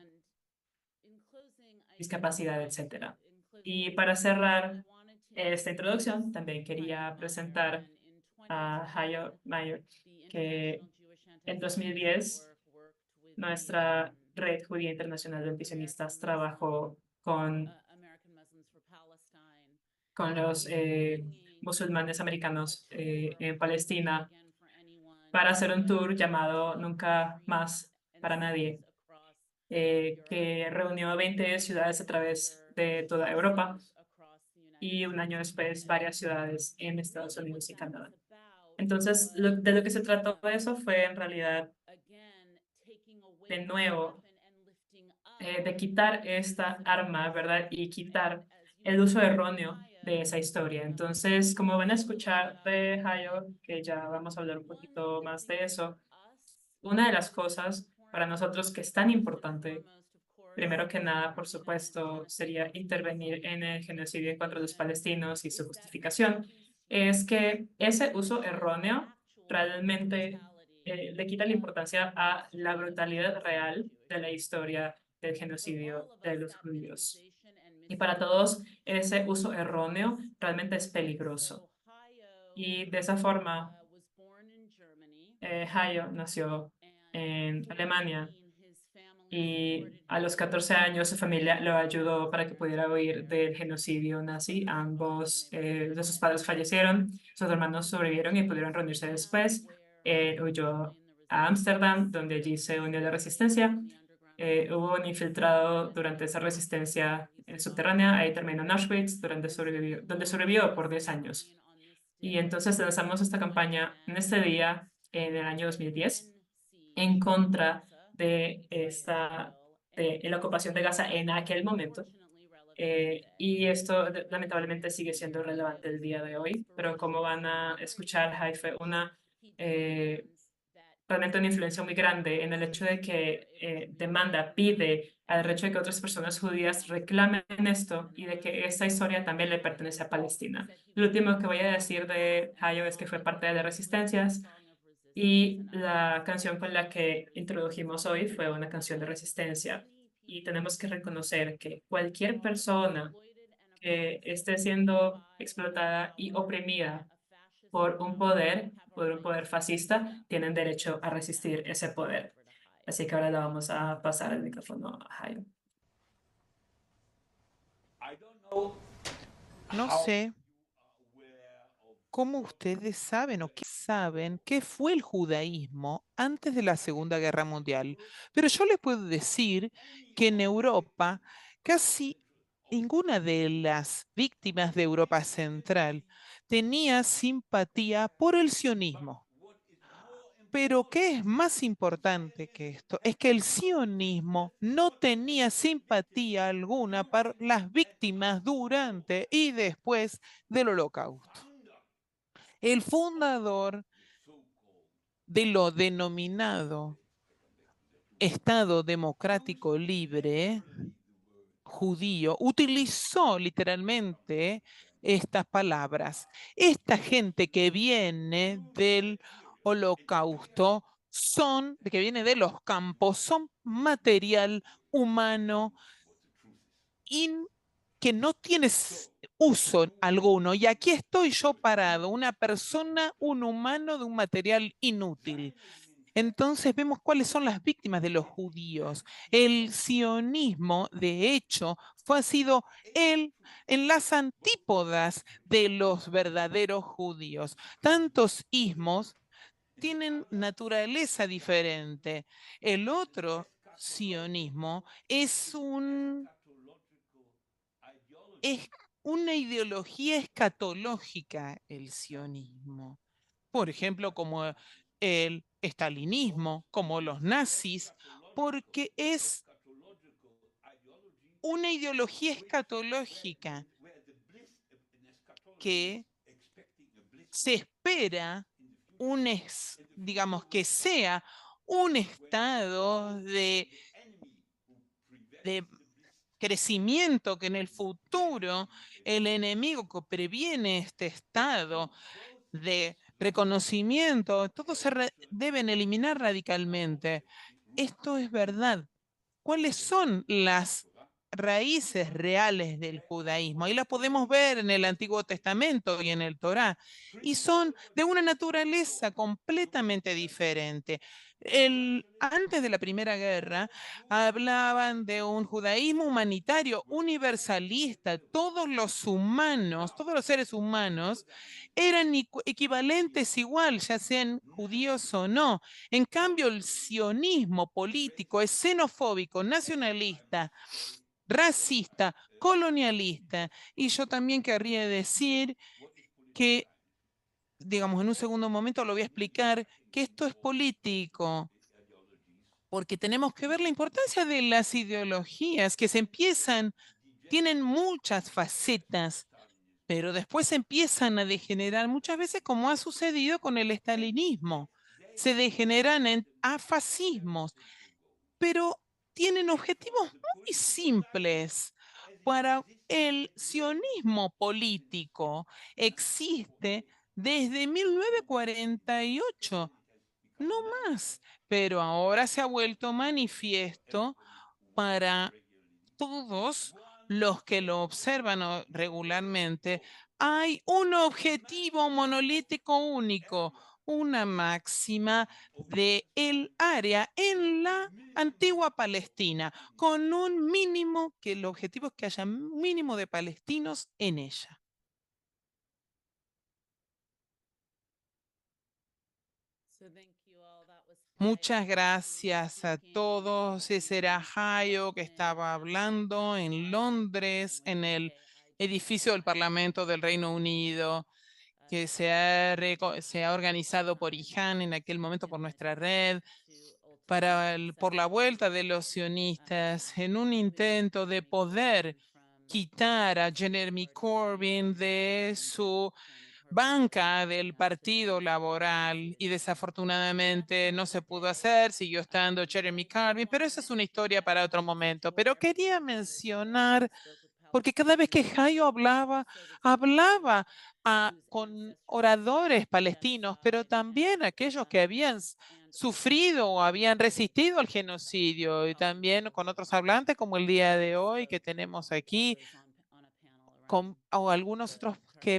Speaker 4: discapacidad, etcétera. Y para cerrar esta introducción, también quería presentar a Hayo Mayer, que en 2010 nuestra Red Judía Internacional de Antisionistas trabajó con los musulmanes americanos en Palestina para hacer un tour llamado Nunca Más para Nadie, que reunió 20 ciudades a través de toda Europa y un año después varias ciudades en Estados Unidos y Canadá. Entonces, de lo que se trató de eso fue en realidad, de nuevo, de quitar esta arma, ¿verdad? Y quitar el uso erróneo de esa historia. Entonces, como van a escuchar de Hayo, que ya vamos a hablar un poquito más de eso, una de las cosas para nosotros que es tan importante, primero que nada, por supuesto, sería intervenir en el genocidio contra los palestinos y su justificación, es que ese uso erróneo realmente le quita la importancia a la brutalidad real de la historia del genocidio de los judíos. Y para todos, ese uso erróneo realmente es peligroso. Y de esa forma, Hayo nació en Alemania y a los 14 años su familia lo ayudó para que pudiera huir del genocidio nazi. Ambos de sus padres fallecieron, sus hermanos sobrevivieron y pudieron reunirse después. Huyó a Ámsterdam, donde allí se unió a la resistencia. Hubo un infiltrado durante esa resistencia subterránea, ahí terminó en Auschwitz, donde sobrevivió por 10 años. Y entonces lanzamos esta campaña en este día, en el año 2010, en contra de la ocupación de Gaza en aquel momento. Y esto lamentablemente sigue siendo relevante el día de hoy, pero como van a escuchar, Hai fue realmente una influencia muy grande en el hecho de que pide al derecho de que otras personas judías reclamen esto y de que esta historia también le pertenece a Palestina. Lo último que voy a decir de Hayo es que fue parte de las resistencias y la canción con la que introdujimos hoy fue una canción de resistencia. Y tenemos que reconocer que cualquier persona que esté siendo explotada y oprimida por un poder fascista, tienen derecho a resistir ese poder. Así que ahora le vamos a pasar el micrófono a Jairo.
Speaker 3: No sé cómo ustedes saben o qué saben qué fue el judaísmo antes de la Segunda Guerra Mundial, pero yo les puedo decir que en Europa casi ninguna de las víctimas de Europa Central tenía simpatía por el sionismo. Pero ¿qué es más importante que esto? Es que el sionismo no tenía simpatía alguna por las víctimas durante y después del Holocausto. El fundador de lo denominado Estado Democrático Libre judío utilizó literalmente estas palabras. Esta gente que viene del Holocausto que viene de los campos, son material humano que no tiene uso alguno. Y aquí estoy yo parado, una persona, un humano de un material inútil. Entonces vemos cuáles son las víctimas de los judíos. El sionismo, de hecho, ha sido en las antípodas de los verdaderos judíos. Tantos ismos tienen naturaleza diferente. El otro sionismo es una ideología escatológica, el sionismo. Por ejemplo, como el estalinismo, como los nazis, porque es una ideología escatológica que se espera digamos, que sea un estado de crecimiento, que en el futuro el enemigo que previene este estado de reconocimiento, todos deben eliminar radicalmente. Esto es verdad. ¿Cuáles son las raíces reales del judaísmo? Ahí las podemos ver en el Antiguo Testamento y en el Torá, y son de una naturaleza completamente diferente. Antes de la Primera Guerra hablaban de un judaísmo humanitario, universalista. Todos los humanos, todos los seres humanos eran equivalentes igual, ya sean judíos o no. En cambio, el sionismo político es xenofóbico, nacionalista, racista, colonialista. Y yo también querría decir que, digamos, en un segundo momento lo voy a explicar, que esto es político, porque tenemos que ver la importancia de las ideologías que tienen muchas facetas, pero después empiezan a degenerar muchas veces como ha sucedido con el estalinismo. Se degeneran a fascismos, pero tienen objetivos muy simples. Para el sionismo político existe desde 1948, no más, pero ahora se ha vuelto manifiesto para todos los que lo observan regularmente. Hay un objetivo monolítico único, una máxima de el área en la antigua Palestina, con un mínimo, que el objetivo es que haya un mínimo de palestinos en ella. Muchas gracias a todos. Ese era Hayo que estaba hablando en Londres, en el edificio del Parlamento del Reino Unido, que se ha organizado por IJAN en aquel momento, por nuestra red, por la vuelta de los sionistas, en un intento de poder quitar a Jeremy Corbyn de su banca del Partido Laboral y desafortunadamente no se pudo hacer, siguió estando Jeremy Corbyn, pero esa es una historia para otro momento. Pero quería mencionar, porque cada vez que Jairo hablaba con oradores palestinos, pero también aquellos que habían sufrido o habían resistido al genocidio, y también con otros hablantes como el día de hoy que tenemos aquí, o algunos otros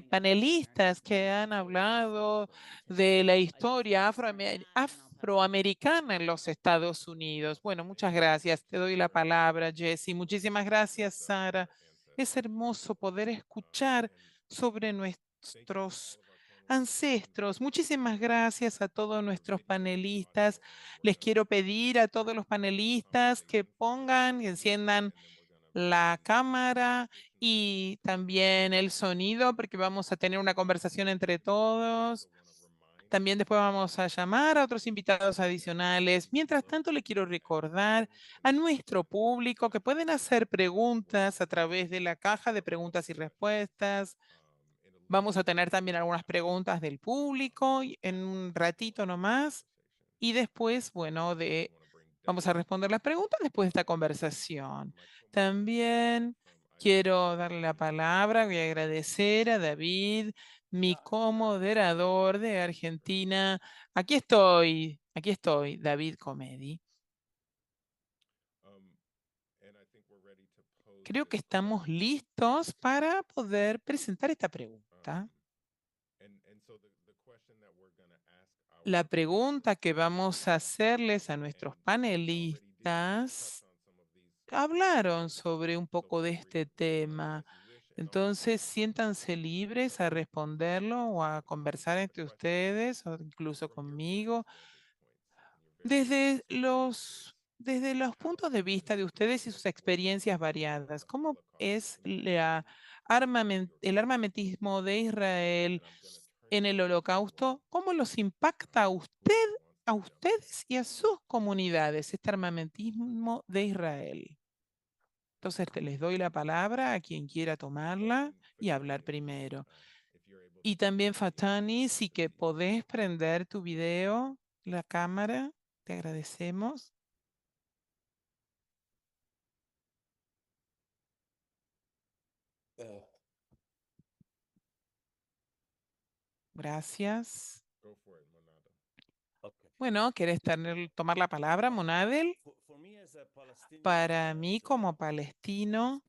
Speaker 3: panelistas que han hablado de la historia afroamericana en los Estados Unidos. Bueno, muchas gracias. Te doy la palabra, Jesse. Muchísimas gracias, Sara. Es hermoso poder escuchar sobre nuestros ancestros. Muchísimas gracias a todos nuestros panelistas. Les quiero pedir a todos los panelistas que pongan y enciendan la cámara y también el sonido, porque vamos a tener una conversación entre todos. También después vamos a llamar a otros invitados adicionales. Mientras tanto, le quiero recordar a nuestro público que pueden hacer preguntas a través de la caja de preguntas y respuestas. Vamos a tener también algunas preguntas del público en un ratito nomás. Y después, bueno, vamos a responder las preguntas después de esta conversación. También quiero darle la palabra, voy a agradecer a David, mi comoderador de Argentina. Aquí estoy, David Comedi. Creo que estamos listos para poder presentar esta pregunta. La pregunta que vamos a hacerles a nuestros panelistas hablaron sobre un poco de este tema. Entonces, siéntanse libres a responderlo o a conversar entre ustedes o incluso conmigo desde los puntos de vista de ustedes y sus experiencias variadas. ¿Cómo es el armamentismo de Israel en el Holocausto? ¿Cómo los impacta a ustedes y a sus comunidades este armamentismo de Israel? Entonces, les doy la palabra a quien quiera tomarla y hablar primero. Y también, Fatani, si que podés prender tu video, la cámara, te agradecemos. Gracias. Bueno, ¿quieres tomar la palabra, Monadel? Para mí, como palestino,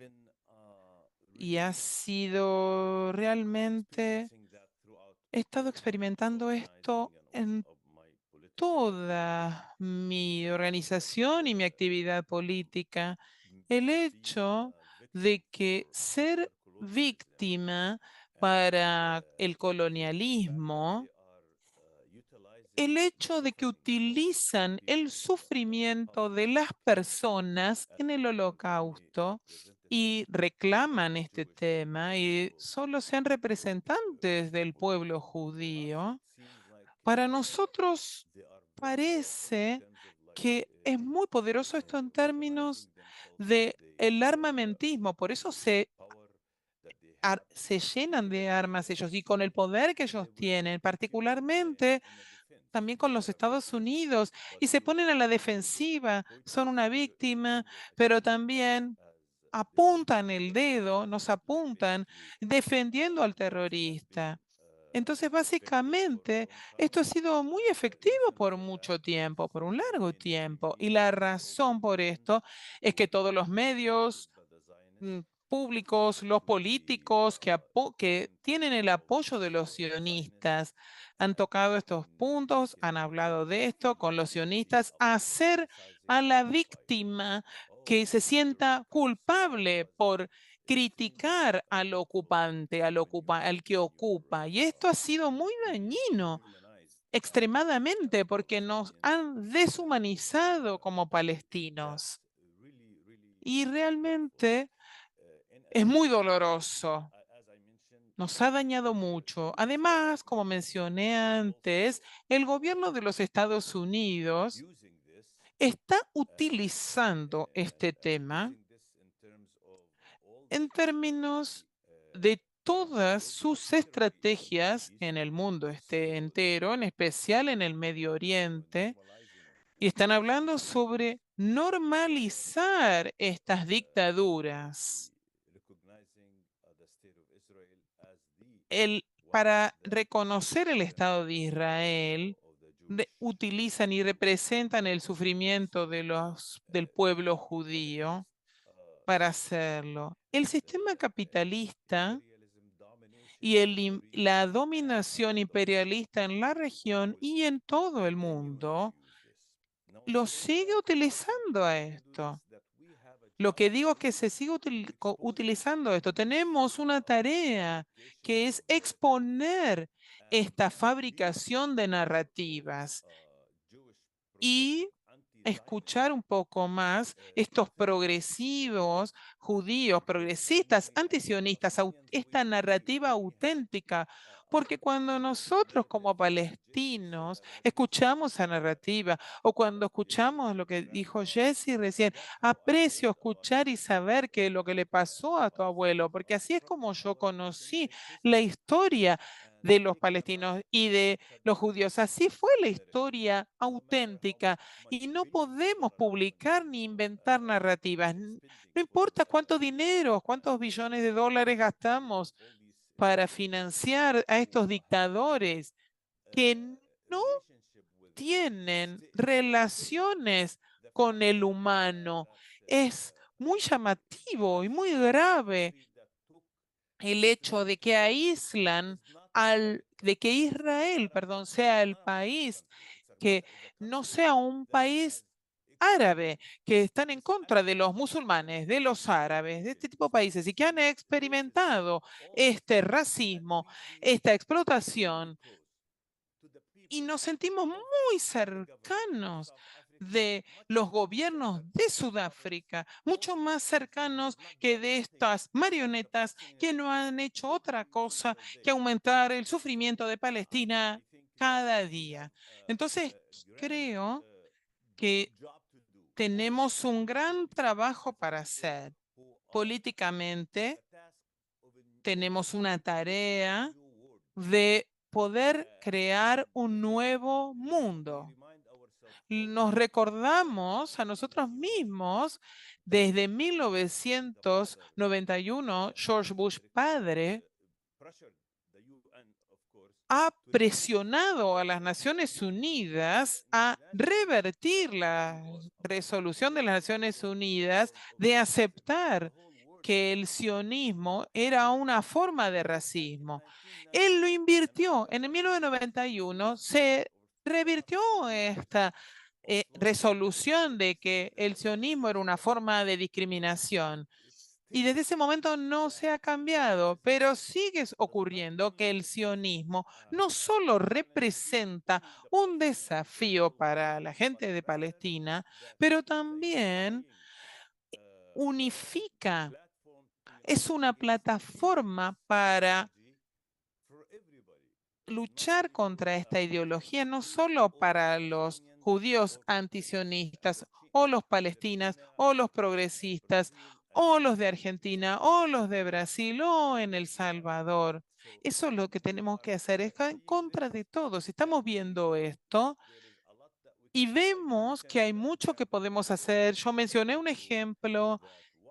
Speaker 3: y ha sido realmente, he estado experimentando esto en toda mi organización y mi actividad política, el hecho de que ser víctima para el colonialismo, el hecho de que utilizan el sufrimiento de las personas en el holocausto y reclaman este tema y solo sean representantes del pueblo judío, para nosotros parece que es muy poderoso esto en términos de el armamentismo, por eso se llenan de armas ellos y con el poder que ellos tienen, particularmente también con los Estados Unidos, y se ponen a la defensiva, son una víctima, pero también apuntan el dedo, nos apuntan defendiendo al terrorista. Entonces, básicamente, esto ha sido muy efectivo por mucho tiempo, por un largo tiempo, y la razón por esto es que todos los medios públicos, los políticos que tienen el apoyo de los sionistas, han tocado estos puntos, han hablado de esto con los sionistas, hacer a la víctima que se sienta culpable por criticar al ocupante, al que ocupa. Y esto ha sido muy dañino, extremadamente, porque nos han deshumanizado como palestinos. Y realmente es muy doloroso. Nos ha dañado mucho. Además, como mencioné antes, el gobierno de los Estados Unidos está utilizando este tema en términos de todas sus estrategias en el mundo entero, en especial en el Medio Oriente, y están hablando sobre normalizar estas dictaduras. Para reconocer el Estado de Israel, utilizan y representan el sufrimiento del pueblo judío para hacerlo. El sistema capitalista y la dominación imperialista en la región y en todo el mundo lo sigue utilizando a esto. Lo que digo es que se sigue utilizando esto. Tenemos una tarea que es exponer esta fabricación de narrativas y escuchar un poco más estos progresivos judíos, progresistas, antisionistas, esta narrativa auténtica, porque cuando nosotros como palestinos escuchamos esa narrativa o cuando escuchamos lo que dijo Jesse recién, aprecio escuchar y saber que lo que le pasó a tu abuelo, porque así es como yo conocí la historia de los palestinos y de los judíos. Así fue la historia auténtica y no podemos publicar ni inventar narrativas. No importa cuánto dinero, cuántos billones de dólares gastamos para financiar a estos dictadores que no tienen relaciones con el humano. Es muy llamativo y muy grave el hecho de que aíslan de que Israel, perdón, sea el país, que no sea un país árabe, que están en contra de los musulmanes, de los árabes, de este tipo de países y que han experimentado este racismo, esta explotación y nos sentimos muy cercanos de los gobiernos de Sudáfrica, mucho más cercanos que de estas marionetas que no han hecho otra cosa que aumentar el sufrimiento de Palestina cada día. Entonces, creo que tenemos un gran trabajo para hacer. Políticamente, tenemos una tarea de poder crear un nuevo mundo. Nos recordamos a nosotros mismos desde 1991, George Bush padre ha presionado a las Naciones Unidas a revertir la resolución de las Naciones Unidas de aceptar que el sionismo era una forma de racismo. Él lo invirtió. En el 1991 se revirtió esta resolución de que el sionismo era una forma de discriminación. Y desde ese momento no se ha cambiado, pero sigue ocurriendo que el sionismo no solo representa un desafío para la gente de Palestina, pero también unifica, es una plataforma para luchar contra esta ideología, no solo para los judíos antisionistas o los palestinas o los progresistas o los de Argentina o los de Brasil o en El Salvador. Eso es lo que tenemos que hacer, es en contra de todos. Estamos viendo esto y vemos que hay mucho que podemos hacer. Yo mencioné un ejemplo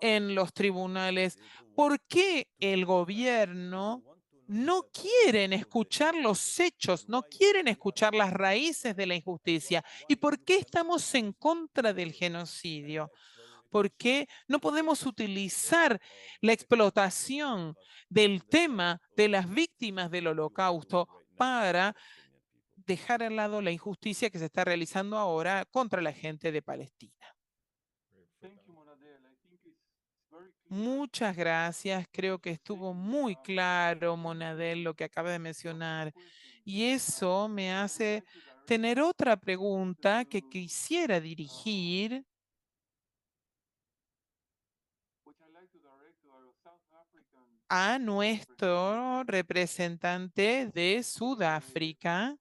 Speaker 3: en los tribunales. ¿Por qué el gobierno no quieren escuchar los hechos, no quieren escuchar las raíces de la injusticia? ¿Y por qué estamos en contra del genocidio? ¿Por qué no podemos utilizar la explotación del tema de las víctimas del holocausto para dejar al lado la injusticia que se está realizando ahora contra la gente de Palestina? Muchas gracias. Creo que estuvo muy claro, Monadel, lo que acaba de mencionar. Y eso me hace tener otra pregunta que quisiera dirigir a nuestro representante de Sudáfrica.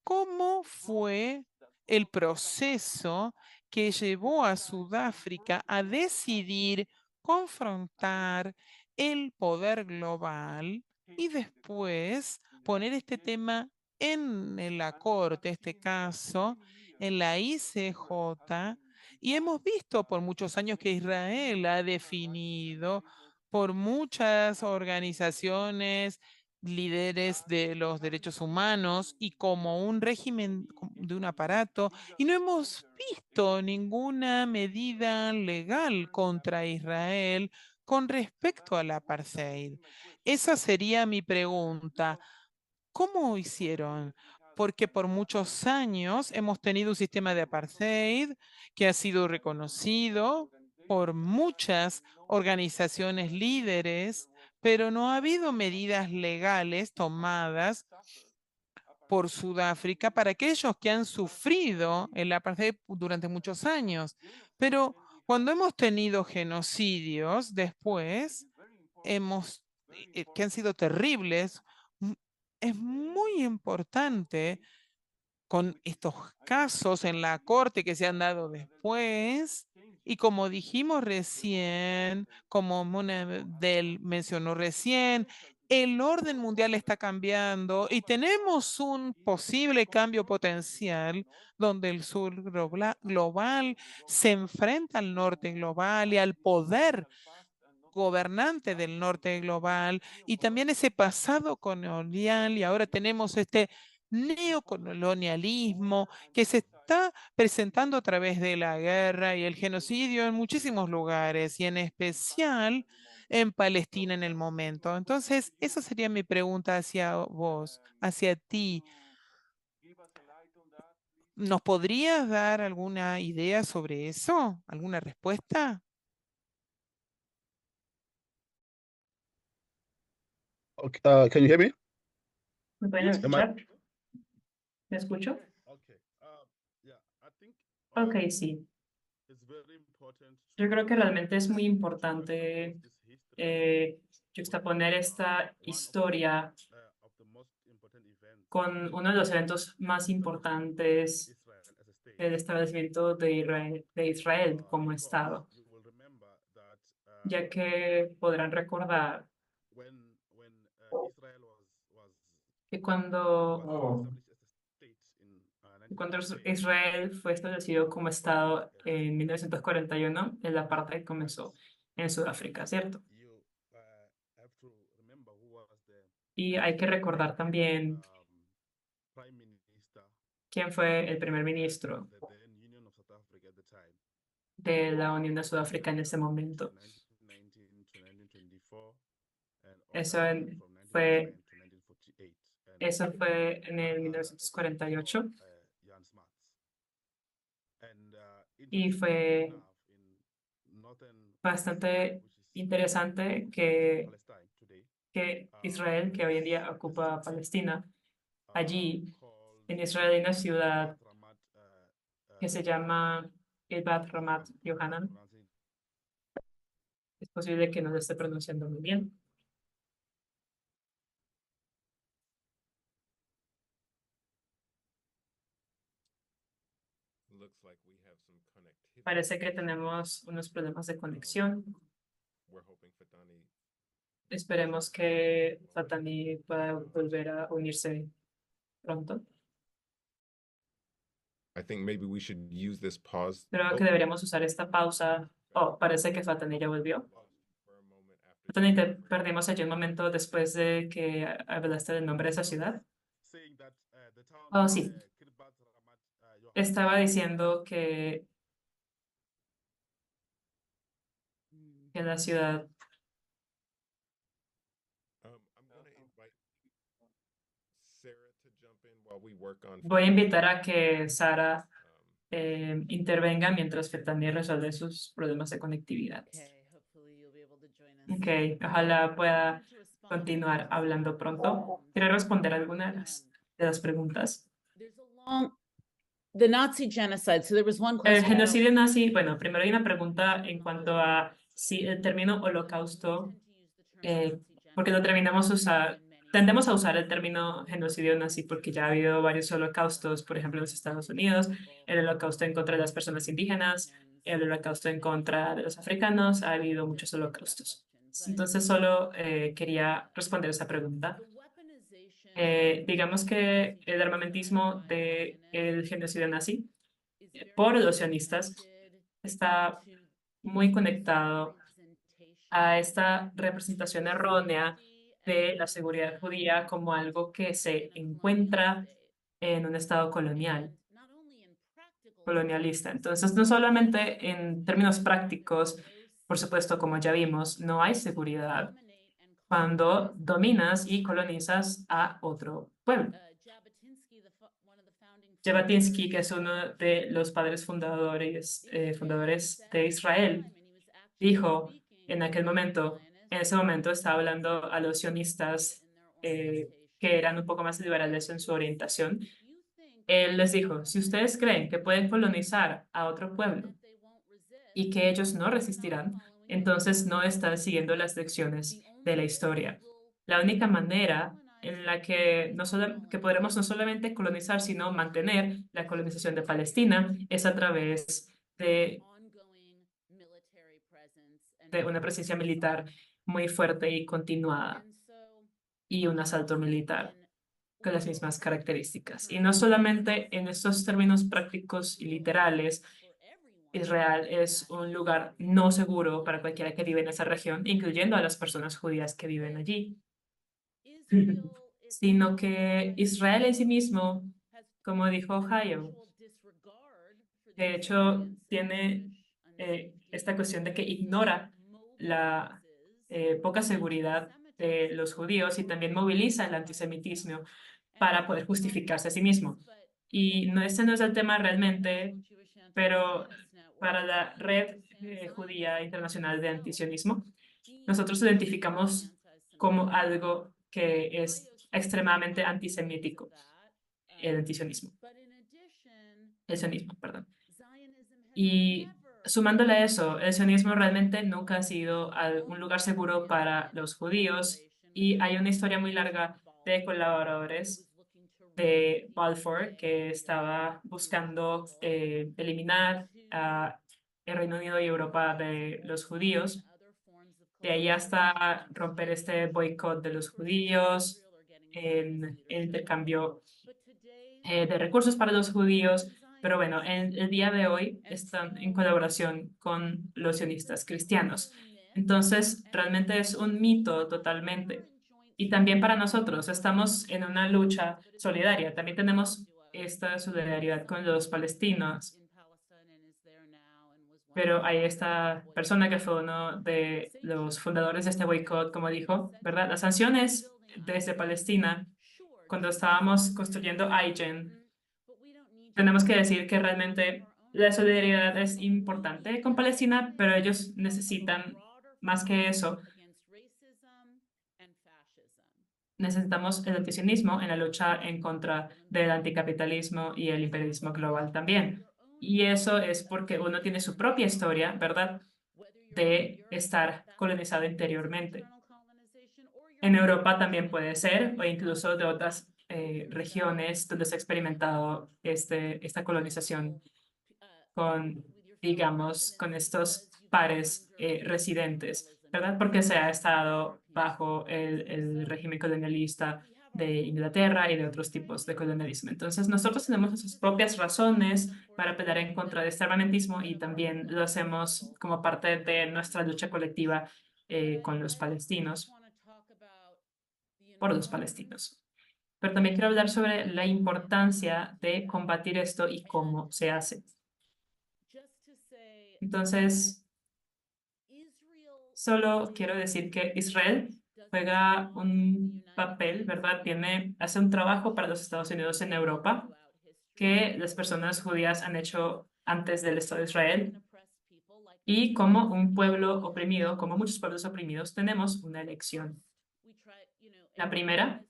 Speaker 3: ¿Cómo fue el proceso que llevó a Sudáfrica a decidir confrontar el poder global y después poner este tema en la corte, este caso, en la ICJ, y hemos visto por muchos años que Israel ha definido por muchas organizaciones, líderes de los derechos humanos y como un régimen de un aparato, y no hemos visto ninguna medida legal contra Israel con respecto al apartheid. Esa sería mi pregunta. ¿Cómo hicieron? Porque por muchos años hemos tenido un sistema de apartheid que ha sido reconocido por muchas organizaciones líderes, pero no ha habido medidas legales tomadas por Sudáfrica para aquellos que han sufrido el apartheid durante muchos años. Pero cuando hemos tenido genocidios después, que han sido terribles, mm, es muy importante con estos casos en la corte que se han dado después. Y como dijimos recién, como Del mencionó recién, el orden mundial está cambiando y tenemos un posible cambio potencial donde el sur global se enfrenta al norte global y al poder gobernante del norte global y también ese pasado colonial y ahora tenemos este neocolonialismo que se está presentando a través de la guerra y el genocidio en muchísimos lugares y en especial en Palestina en el momento. Entonces, esa sería mi pregunta hacia vos, hacia ti. ¿Nos podrías dar alguna idea sobre eso? ¿Alguna respuesta?
Speaker 6: Okay, can you hear me?
Speaker 4: ¿Me pueden
Speaker 6: Am I?
Speaker 4: escuchar? ¿Me escucho?
Speaker 6: Okay. Yeah, I think
Speaker 4: Ok, sí.
Speaker 6: it's very important
Speaker 4: Yo creo que
Speaker 6: to
Speaker 4: realmente es muy
Speaker 6: juxtapose
Speaker 4: importante
Speaker 6: this history
Speaker 4: juxtaponer esta historia
Speaker 6: of the most important events
Speaker 4: con uno de los eventos más importantes,
Speaker 6: Israel as a state.
Speaker 4: el establecimiento de Israel como
Speaker 6: Because
Speaker 4: Estado,
Speaker 6: you will remember that
Speaker 4: ya que podrán recordar
Speaker 6: when Israel was
Speaker 4: que cuando
Speaker 6: established as a state in
Speaker 4: Cuando
Speaker 6: 1948,
Speaker 4: Israel fue establecido como Estado en 1941, el apartheid comenzó en Sudáfrica, ¿cierto?
Speaker 6: you have to remember who was the
Speaker 4: Y hay que recordar también
Speaker 6: prime minister
Speaker 4: quién fue el primer ministro
Speaker 6: the then Union of South Africa at the time,
Speaker 4: de la Unión de Sudáfrica en ese momento.
Speaker 6: 1919 to 1924, and
Speaker 4: Eso
Speaker 6: also from
Speaker 4: fue,
Speaker 6: 1929 to 1948. And
Speaker 4: eso fue en el
Speaker 6: it
Speaker 4: 1948
Speaker 6: was Jan Smuts. And
Speaker 4: y
Speaker 6: interestingly
Speaker 4: fue
Speaker 6: enough, in northern
Speaker 4: bastante
Speaker 6: which is
Speaker 4: interesante que,
Speaker 6: Palestine today,
Speaker 4: Israel, que hoy en día ocupa Palestina, allí
Speaker 6: called
Speaker 4: en Israel hay una ciudad
Speaker 6: Bat Ramat,
Speaker 4: que se llama Elbat Ramat Yohanan.
Speaker 6: pronouncing
Speaker 4: Es posible que no lo esté pronunciando muy bien.
Speaker 1: Looks like we have some connectivity.
Speaker 4: Parece que tenemos unos problemas de conexión.
Speaker 1: We're hoping Fatani.
Speaker 4: Esperemos que Fatani pueda volver a unirse pronto.
Speaker 1: I think maybe we should use this pause.
Speaker 4: Creo que deberíamos usar esta pausa. Oh, parece que Fatani ya volvió.
Speaker 1: For a moment after
Speaker 4: Fatani, te perdimos allí un momento después de que hablaste del nombre de esa ciudad.
Speaker 6: saying that the town
Speaker 4: Oh, sí.
Speaker 6: Kirbat Ramat Yohan
Speaker 4: Estaba diciendo que la ciudad.
Speaker 1: I'm going to invite Sarah to jump in while we work on.
Speaker 4: Voy a invitar a que Sara
Speaker 1: Um,
Speaker 4: intervenga mientras Fatani resuelve sus problemas de conectividad. Ok, ojalá pueda continuar hablando pronto. ¿Quiere responder algunas de las preguntas?
Speaker 7: The Nazi genocide. So there was one
Speaker 4: El
Speaker 7: question.
Speaker 4: genocidio nazi, bueno, primero hay una pregunta en cuanto a si el término holocausto, porque lo terminamos tendemos a usar el término genocidio nazi porque ya ha habido varios holocaustos, por ejemplo, en los Estados Unidos, el holocausto en contra de las personas indígenas, el holocausto en contra de los africanos, ha habido muchos holocaustos. Entonces, solo quería responder esa pregunta. Digamos que el armamentismo del genocidio nazi por los sionistas está muy conectado a esta representación errónea de la seguridad judía como algo que se encuentra en un estado colonialista. Entonces, no solamente en términos prácticos, por supuesto, como ya vimos, no hay seguridad cuando dominas y colonizas a otro pueblo. Jabotinsky, que es uno de los padres fundadores de Israel, dijo en aquel momento, en ese momento estaba hablando a los sionistas que eran un poco más liberales en su orientación. Él les dijo, si ustedes creen que pueden colonizar a otro pueblo y que ellos no resistirán, entonces no están siguiendo las lecciones de la historia. La única manera en la que, que podremos no solamente colonizar, sino mantener la colonización de Palestina es a través de una presencia militar muy fuerte y continuada y un asalto militar con las mismas características. Y no solamente en estos términos prácticos y literales, Israel es un lugar no seguro para cualquiera que vive en esa región, incluyendo a las personas judías que viven allí, sino que Israel en sí mismo, como dijo Ohio, de hecho tiene esta cuestión de que ignora la poca seguridad de los judíos y también moviliza el antisemitismo para poder justificarse a sí mismo. Y no, este no es el tema realmente, pero para la Red Judía Internacional de Antisionismo, nosotros identificamos como algo que es extremadamente antisemítico, el antisionismo, el sionismo, perdón. Y sumándole a eso, el sionismo realmente nunca ha sido un lugar seguro para los judíos y hay una historia muy larga de colaboradores de Balfour que estaba buscando eliminar a el Reino Unido y Europa de los judíos. De ahí hasta romper este boicot de los judíos, el intercambio de recursos para los judíos, pero bueno, en el día de hoy están en colaboración con los sionistas cristianos. Entonces, realmente es un mito totalmente. Y también para nosotros, estamos en una lucha solidaria. También tenemos esta solidaridad con los palestinos. Pero hay esta persona que fue uno de los fundadores de este boicot, como dijo, ¿verdad? Las sanciones desde Palestina, cuando estábamos construyendo iGen, tenemos que decir que realmente la solidaridad es importante con Palestina, pero ellos necesitan más que eso. Necesitamos el antisionismo en la lucha en contra del anticapitalismo y el imperialismo global también. Y eso es porque uno tiene su propia historia, ¿verdad?, de estar colonizado interiormente. En Europa también puede ser, o incluso de otras regiones donde se ha experimentado esta colonización con, digamos, con estos pares residentes, ¿verdad? Porque se ha estado bajo el régimen colonialista de Inglaterra y de otros tipos de colonialismo. Entonces, nosotros tenemos nuestras propias razones para pelear en contra de este armamentismo y también lo hacemos como parte de nuestra lucha colectiva con los palestinos, por los palestinos. Pero también quiero hablar sobre la importancia de combatir esto y cómo se hace. Entonces, solo quiero decir que Israel juega un papel, ¿verdad? Hace un trabajo para los Estados Unidos en Europa que las personas judías han hecho antes del Estado de Israel. Y como un pueblo oprimido, como muchos pueblos oprimidos, tenemos una elección. La primera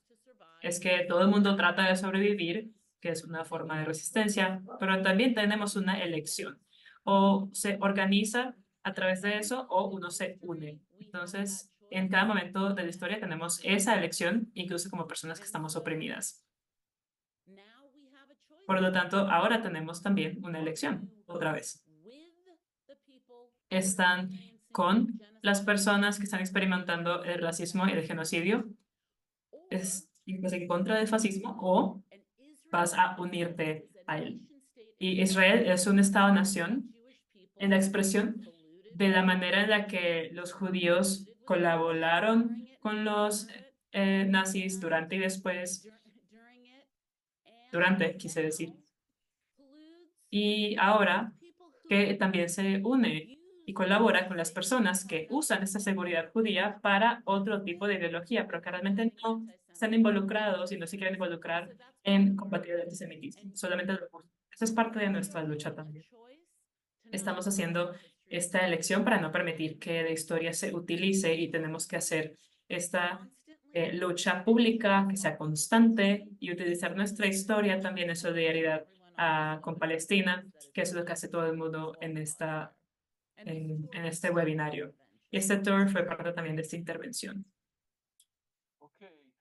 Speaker 4: es que todo el mundo trata de sobrevivir, que es una forma de resistencia, pero también tenemos una elección. O se organiza a través de eso o uno se une. Entonces, en cada momento de la historia tenemos esa elección, incluso como personas que estamos oprimidas. Por lo tanto, ahora tenemos también una elección, otra vez. ¿Están con las personas que están experimentando el racismo y el genocidio? ¿Es en contra del fascismo o vas a unirte a él? Y Israel es un Estado-nación en la expresión de la manera en la que los judíos colaboraron con los nazis durante y después, durante, quise decir, y ahora que también se une y colabora con las personas que usan esta seguridad judía para otro tipo de ideología, pero que realmente no están involucrados y no se quieren involucrar en combatir el antisemitismo, solamente lo buscan. Esa es parte de nuestra lucha también. Estamos haciendo esta elección para no permitir que la historia se utilice y tenemos que hacer esta lucha pública que sea constante y utilizar nuestra historia también en solidaridad con Palestina, que es lo que hace todo el mundo en este webinario. Y este tour fue parte también de esta intervención.
Speaker 5: Okay,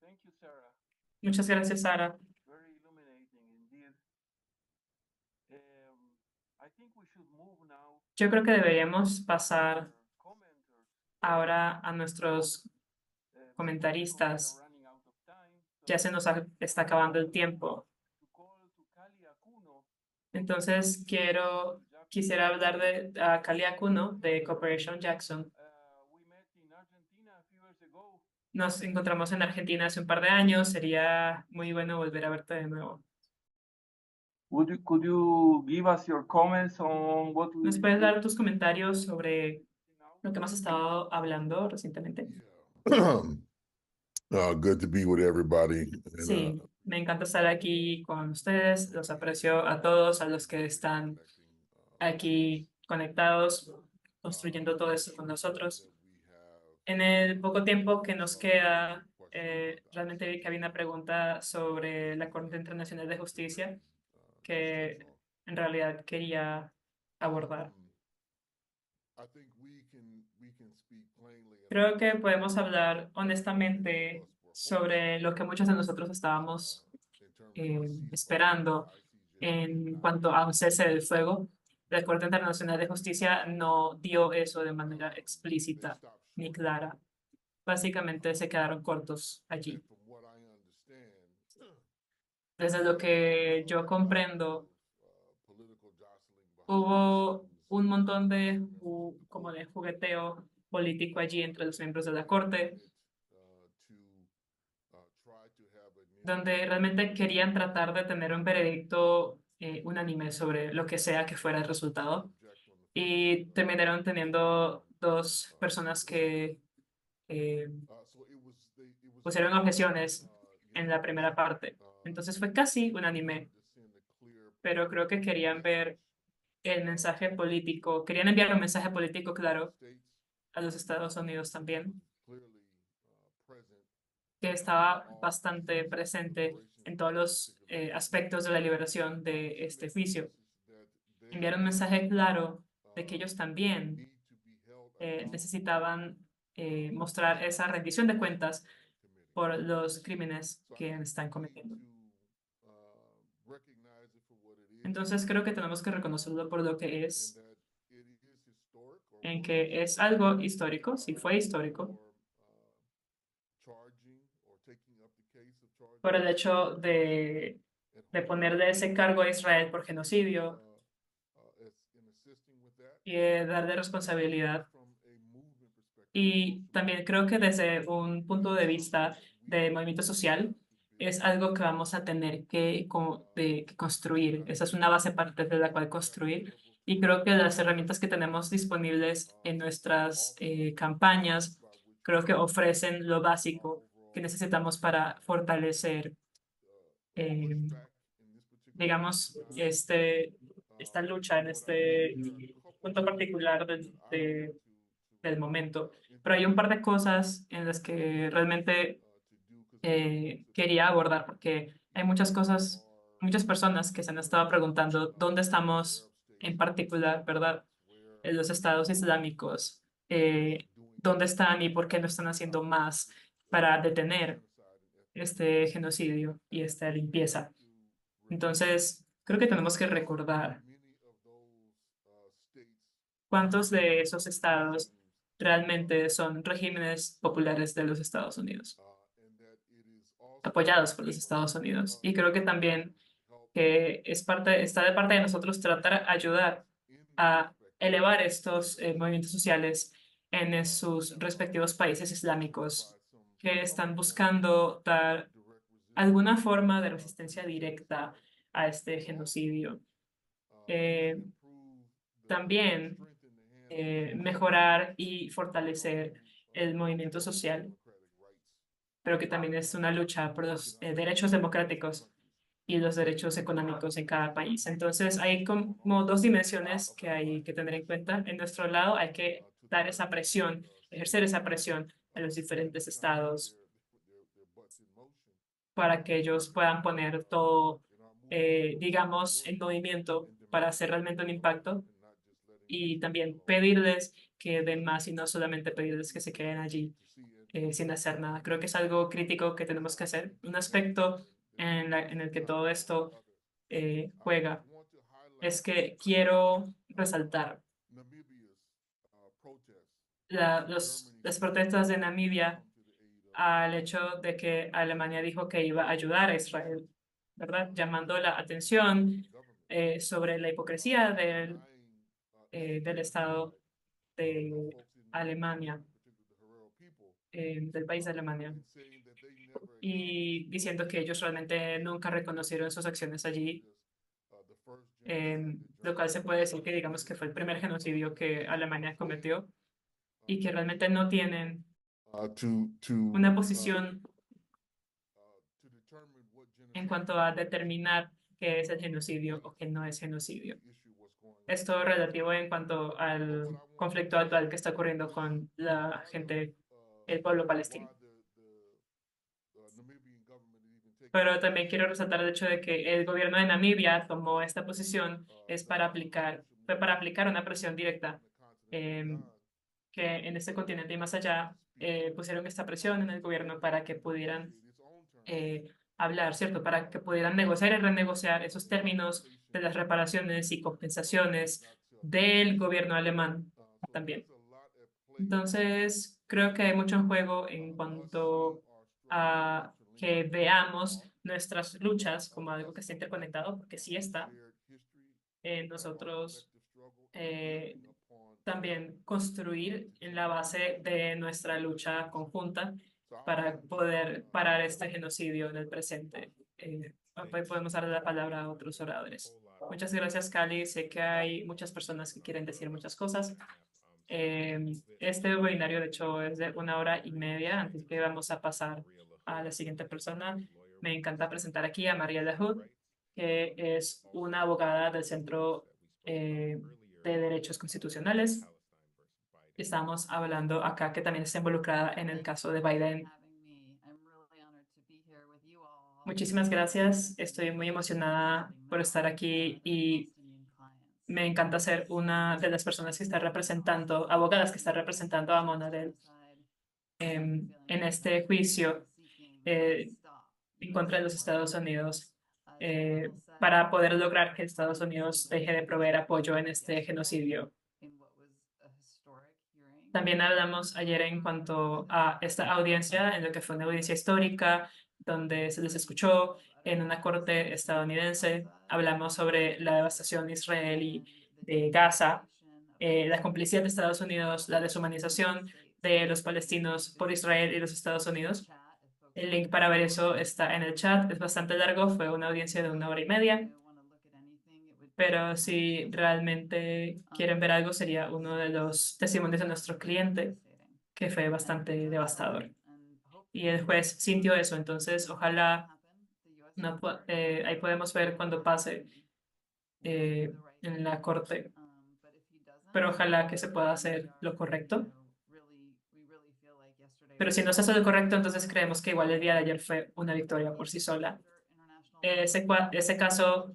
Speaker 5: thank you, Sarah.
Speaker 4: Muchas gracias, Sara.
Speaker 5: Very illuminating indeed. I think we should move now
Speaker 4: Yo creo que deberíamos pasar
Speaker 5: to our commenters.
Speaker 4: ahora a nuestros
Speaker 5: Because
Speaker 4: comentaristas.
Speaker 5: we are running out of time.
Speaker 4: Ya se nos está acabando el tiempo.
Speaker 5: To call to Kali Akuno,
Speaker 4: Entonces quisiera hablar de Kali Akuno de Cooperation Jackson.
Speaker 5: we met in Argentina a few years ago.
Speaker 4: Nos encontramos en Argentina hace un par de años. Sería muy bueno volver a verte de nuevo.
Speaker 5: Could you give us your comments on what we
Speaker 4: ¿Nos puedes dar tus comentarios sobre lo que hemos estado hablando recientemente?
Speaker 8: Good to be with everybody. And,
Speaker 4: Sí, me encanta estar aquí con ustedes. Los aprecio a todos, a los que están aquí conectados, construyendo todo esto con nosotros. En el poco tiempo que nos queda, realmente vi que había una pregunta sobre la Corte Internacional de Justicia que en realidad quería abordar. Creo que podemos hablar honestamente sobre lo que muchos de nosotros estábamos esperando en cuanto a un cese del fuego. La Corte Internacional de Justicia no dio eso de manera explícita ni clara. Básicamente se quedaron cortos allí. Desde lo que yo comprendo, hubo un montón de como de jugueteo político allí entre los miembros de la Corte, donde realmente querían tratar de tener un veredicto unánime sobre lo que sea que fuera el resultado. Y terminaron teniendo dos personas que pusieron objeciones en la primera parte. Entonces fue casi unánime, pero creo que querían ver el mensaje político, querían enviar un mensaje político claro a los Estados Unidos también, que estaba bastante presente en todos los aspectos de la liberación de este juicio. Enviar un mensaje claro de que ellos también necesitaban mostrar esa rendición de cuentas por los crímenes que están cometiendo. Entonces creo que tenemos que reconocerlo por lo que es, en que es algo histórico, sí fue histórico, por el hecho de ponerle ese cargo a Israel por genocidio y darle responsabilidad. Y también creo que desde un punto de vista de movimiento social, es algo que vamos a tener que construir. Esa es una base parte de la cual construir. Y creo que las herramientas que tenemos disponibles en nuestras campañas, creo que ofrecen lo básico que necesitamos para fortalecer, digamos, esta lucha en este punto particular del momento. Pero hay un par de cosas en las que realmente quería abordar, porque hay muchas cosas, muchas personas que se han estado preguntando dónde estamos en particular, ¿verdad? En los estados islámicos dónde están y por qué no están haciendo más para detener este genocidio y esta limpieza. Entonces, creo que tenemos que recordar cuántos de esos estados realmente son regímenes populares de los Estados Unidos, apoyados por los Estados Unidos. Y creo que también que está de parte de nosotros tratar de ayudar a elevar estos movimientos sociales en sus respectivos países islámicos que están buscando dar alguna forma de resistencia directa a este genocidio. También mejorar y fortalecer el movimiento social, pero que también es una lucha por los derechos democráticos y los derechos económicos en cada país. Entonces, hay como dos dimensiones que hay que tener en cuenta. En nuestro lado, hay que dar esa presión, ejercer esa presión a los diferentes estados para que ellos puedan poner todo, digamos, en movimiento para hacer realmente un impacto y también pedirles que den más y no solamente pedirles que se queden allí sin hacer nada. Creo que es algo crítico que tenemos que hacer. Un aspecto en el que todo esto juega es que quiero resaltar las protestas de Namibia al hecho de que Alemania dijo que iba a ayudar a Israel, ¿verdad? Llamando la atención sobre la hipocresía del Estado de Alemania, del país de Alemania, y diciendo que ellos realmente nunca reconocieron sus acciones allí, lo cual se puede decir que digamos que fue el primer genocidio que Alemania cometió y que realmente no tienen una posición en cuanto a determinar qué es el genocidio o qué no es genocidio. Esto relativo en cuanto al conflicto actual que está ocurriendo con la gente, el pueblo palestino. Pero también quiero resaltar el hecho de que el gobierno de Namibia tomó esta posición fue para aplicar una presión directa que en este continente y más allá pusieron esta presión en el gobierno para que pudieran hablar, ¿cierto? Para que pudieran negociar y renegociar esos términos de las reparaciones y compensaciones del gobierno alemán también. Entonces, creo que hay mucho en juego en cuanto a que veamos nuestras luchas como algo que está interconectado, porque sí está. Nosotros también construir en la base de nuestra lucha conjunta para poder parar este genocidio en el presente. Podemos darle la palabra a otros oradores. Muchas gracias, Cali. Sé que hay muchas personas que quieren decir muchas cosas. Este webinario, de hecho, es de 1 hora y media, así que vamos a pasar a la siguiente persona. Me encanta presentar aquí a Mariela Hood, que es una abogada del Centro de Derechos Constitucionales. Estamos hablando acá que también está involucrada en el caso de Biden. Muchísimas gracias. Estoy muy emocionada por estar aquí y me encanta ser una de las personas que está representando, abogadas que está representando a Monadel en este juicio en contra de los Estados Unidos para poder lograr que Estados Unidos deje de proveer apoyo en este genocidio. También hablamos ayer en cuanto a esta audiencia, en lo que fue una audiencia histórica, donde se les escuchó en una corte estadounidense. Hablamos sobre la devastación israelí de Gaza, la complicidad de Estados Unidos, la deshumanización de los palestinos por Israel y los Estados Unidos. El link para ver eso está en el chat. Es bastante largo, fue una audiencia de 1 hora y media. Pero si realmente quieren ver algo, sería uno de los testimonios de nuestro cliente, que fue bastante devastador. Y el juez sintió eso, entonces ojalá ahí podemos ver cuando pase en la corte, pero ojalá que se pueda hacer lo correcto. Pero si no se hace lo correcto, entonces creemos que igual el día de ayer fue una victoria por sí sola. Ese caso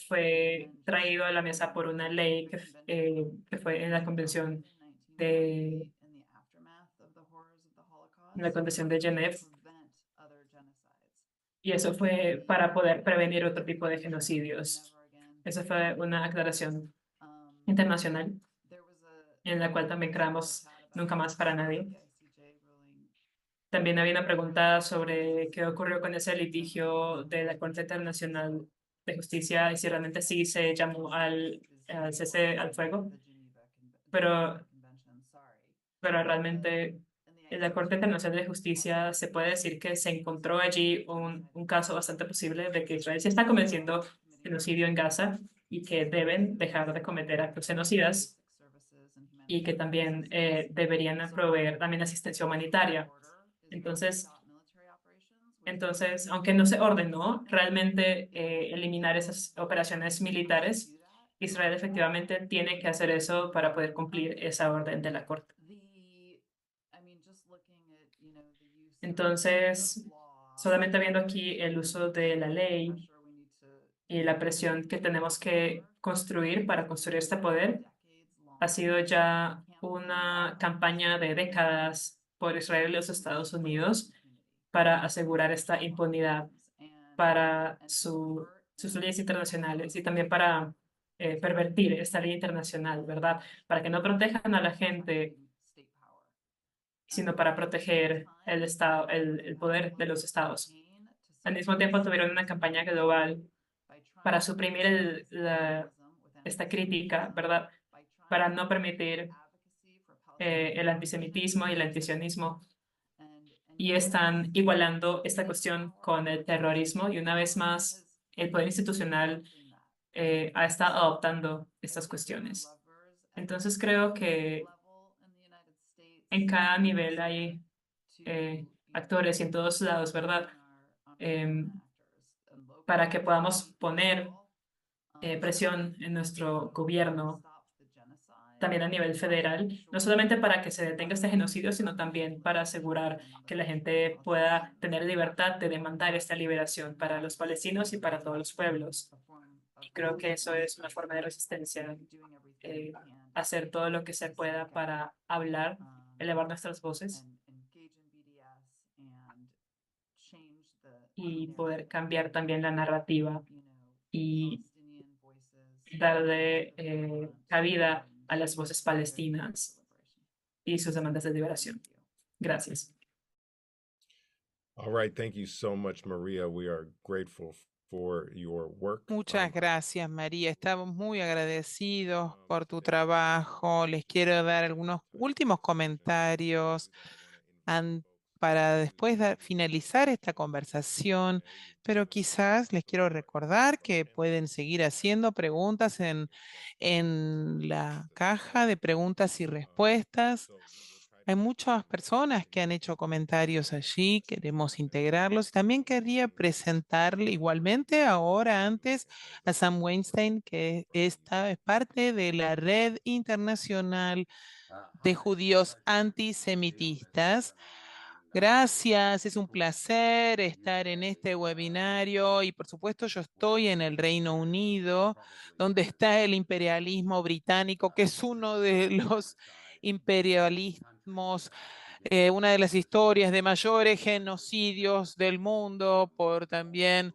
Speaker 4: fue traído a la mesa por una ley que fue en la Convención de la Convención de Genève, y eso fue para poder prevenir otro tipo de genocidios. Esa fue una aclaración internacional en la cual también creamos nunca más para nadie. También había una pregunta sobre qué ocurrió con ese litigio de la Corte Internacional de Justicia y si realmente sí se llamó al cese al fuego, pero realmente en la Corte Internacional de Justicia se puede decir que se encontró allí un caso bastante posible de que Israel se está cometiendo genocidio en Gaza y que deben dejar de cometer actos genocidas y que también deberían proveer también asistencia humanitaria. Entonces, aunque no se ordenó realmente eliminar esas operaciones militares, Israel efectivamente tiene que hacer eso para poder cumplir esa orden de la Corte. Entonces, solamente viendo aquí el uso de la ley y la presión que tenemos que construir para construir este poder, ha sido ya una campaña de décadas por Israel y los Estados Unidos para asegurar esta impunidad para sus leyes internacionales y también para pervertir esta ley internacional, ¿verdad? Para que no protejan a la gente, sino para proteger el Estado, el poder de los estados. Al mismo tiempo tuvieron una campaña global para suprimir esta crítica, ¿verdad? Para no permitir el antisemitismo y el antisionismo. Y están igualando esta cuestión con el terrorismo y una vez más el poder institucional ha estado adoptando estas cuestiones. Entonces creo que en cada nivel hay actores y en todos lados, ¿verdad? Para que podamos poner presión en nuestro gobierno, también a nivel federal, no solamente para que se detenga este genocidio, sino también para asegurar que la gente pueda tener libertad de demandar esta liberación para los palestinos y para todos los pueblos. Y creo que eso es una forma de resistencia, hacer todo lo que se pueda para hablar, elevar nuestras voces y poder cambiar también la narrativa y darle cabida a las voces palestinas y sus demandas de liberación. Gracias.
Speaker 1: All right, thank you so much, Maria. We are grateful for your work.
Speaker 3: Muchas gracias, María. Estamos muy agradecidos por tu trabajo. Les quiero dar algunos últimos comentarios para después finalizar esta conversación, pero quizás les quiero recordar que pueden seguir haciendo preguntas en la caja de preguntas y respuestas. Hay muchas personas que han hecho comentarios allí, queremos integrarlos. También quería presentarle igualmente ahora antes a Sam Weinstein, que esta es parte de la Red Internacional de Judíos Antisemitistas. Gracias, es un placer estar en este webinario y por supuesto yo estoy en el Reino Unido, donde está el imperialismo británico, que es uno de los imperialismos, una de las historias de mayores genocidios del mundo por también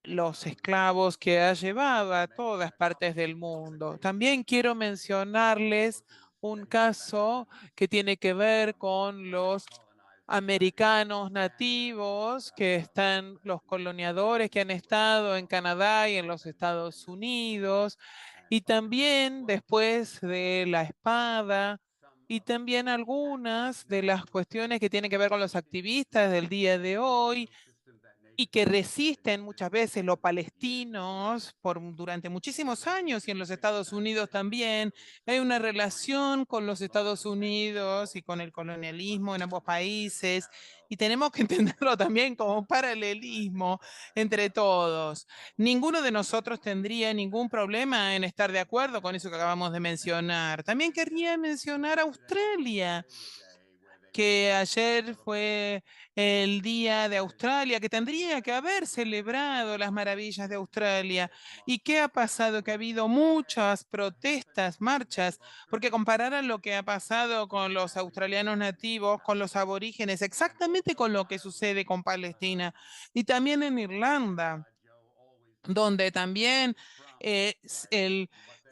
Speaker 3: los esclavos que ha llevado a todas partes del mundo. También quiero mencionarles un caso que tiene que ver con los americanos nativos que están, los coloniadores que han estado en Canadá y en los Estados Unidos, y también después de la espada, y también algunas de las cuestiones que tienen que ver con los activistas del día de hoy y que resisten muchas veces los palestinos durante muchísimos años y en los Estados Unidos también. Hay una relación con los Estados Unidos y con el colonialismo en ambos países y tenemos que entenderlo también como un paralelismo entre todos. Ninguno de nosotros tendría ningún problema en estar de acuerdo con eso que acabamos de mencionar. También quería mencionar a Australia, que ayer fue el Día de Australia, que tendría que haber celebrado las maravillas de Australia. ¿Y qué ha pasado? Que ha habido muchas protestas, marchas, porque compararan lo que ha pasado con los australianos nativos, con los aborígenes, exactamente con lo que sucede con Palestina y también en Irlanda, donde también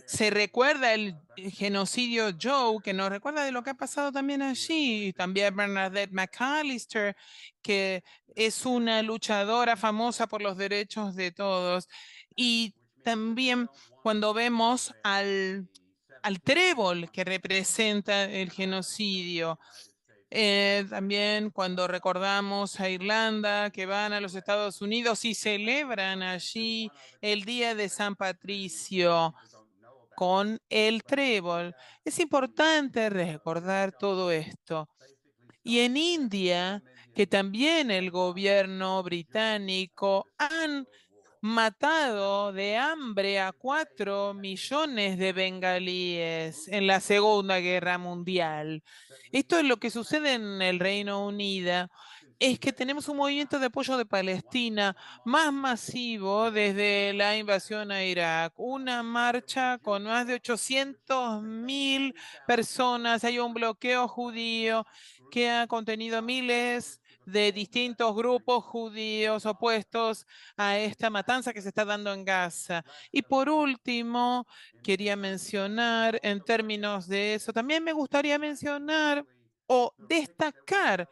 Speaker 3: se recuerda el genocidio Joe, que nos recuerda de lo que ha pasado también allí, y también Bernadette McAllister, que es una luchadora famosa por los derechos de todos. Y también cuando vemos al trébol que representa el genocidio, también cuando recordamos a Irlanda, que van a los Estados Unidos y celebran allí el Día de San Patricio con el trébol. Es importante recordar todo esto. Y en India, que también el gobierno británico han matado de hambre a 4 millones de bengalíes en la Segunda Guerra Mundial. Esto es lo que sucede en el Reino Unido. Es que tenemos un movimiento de apoyo de Palestina más masivo desde la invasión a Irak. Una marcha con más de 800.000 personas. Hay un bloqueo judío que ha contenido miles de distintos grupos judíos opuestos a esta matanza que se está dando en Gaza. Y por último, quería mencionar en términos de eso, también me gustaría mencionar o destacar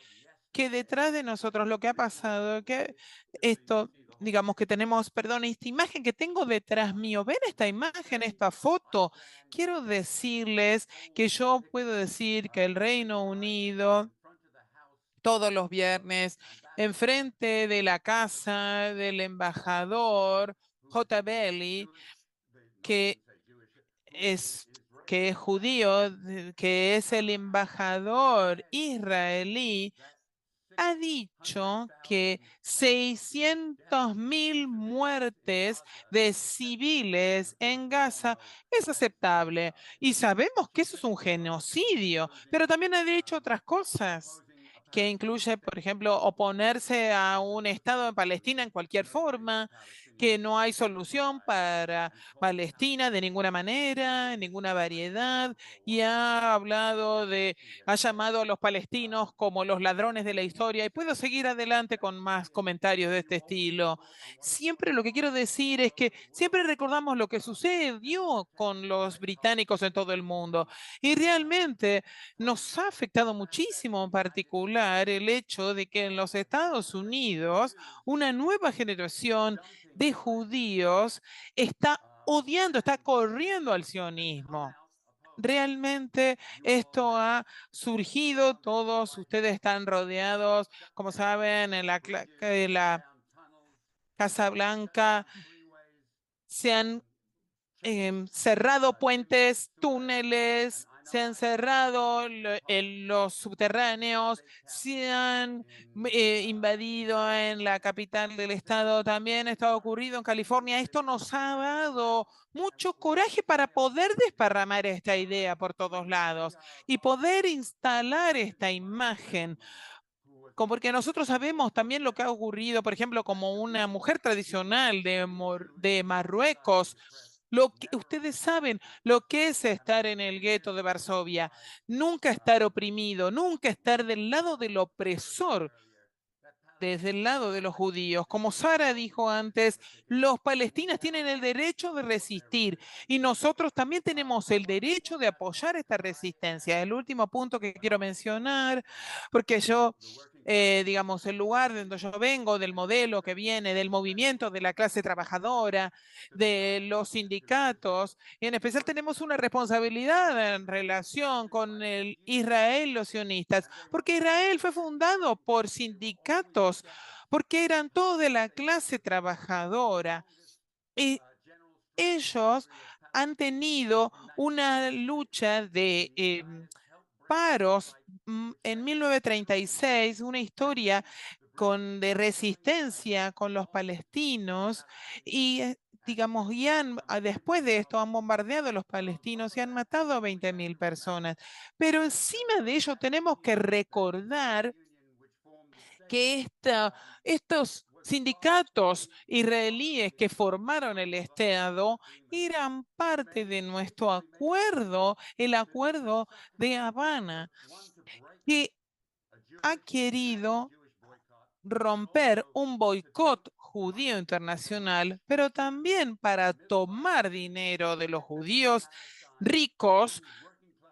Speaker 3: que detrás de nosotros lo que ha pasado, que esto, digamos que tenemos, perdón, esta imagen que tengo detrás mío, ven esta imagen, esta foto, quiero decirles que yo puedo decir que el Reino Unido todos los viernes, enfrente de la casa del embajador J. Belly, que es, que es judío, que es el embajador israelí, ha dicho que 600.000 muertes de civiles en Gaza es aceptable. Y sabemos que eso es un genocidio, pero también ha dicho otras cosas que incluye, por ejemplo, oponerse a un Estado en Palestina en cualquier forma, que no hay solución para Palestina de ninguna manera, en ninguna variedad, y ha llamado a los palestinos como los ladrones de la historia, y puedo seguir adelante con más comentarios de este estilo. Siempre lo que quiero decir es que siempre recordamos lo que sucedió con los británicos en todo el mundo, y realmente nos ha afectado muchísimo en particular el hecho de que en los Estados Unidos una nueva generación de judíos está odiando, está corriendo al sionismo. Realmente esto ha surgido, todos ustedes están rodeados, como saben, en la Casa Blanca se han cerrado puentes, túneles, se han cerrado en los subterráneos, se han invadido en la capital del estado, también esto ha ocurrido en California. Esto nos ha dado mucho coraje para poder desparramar esta idea por todos lados y poder instalar esta imagen como porque nosotros sabemos también lo que ha ocurrido, por ejemplo, como una mujer tradicional de Marruecos. Lo que ustedes saben lo que es estar en el gueto de Varsovia, nunca estar oprimido, nunca estar del lado del opresor, desde el lado de los judíos. Como Sara dijo antes, los palestinos tienen el derecho de resistir y nosotros también tenemos el derecho de apoyar esta resistencia. El último punto que quiero mencionar, porque yo, digamos, el lugar de donde yo vengo, del modelo que viene, del movimiento de la clase trabajadora, de los sindicatos, y en especial tenemos una responsabilidad en relación con el Israel, los sionistas, porque Israel fue fundado por sindicatos, porque eran todos de la clase trabajadora. Y ellos han tenido una lucha de paros en 1936, una historia de resistencia con los palestinos y digamos, después de esto han bombardeado a los palestinos y han matado a 20.000 personas. Pero encima de ello tenemos que recordar que estos sindicatos israelíes que formaron el Estado eran parte de nuestro acuerdo, el acuerdo de Habana, que ha querido romper un boicot judío internacional, pero también para tomar dinero de los judíos ricos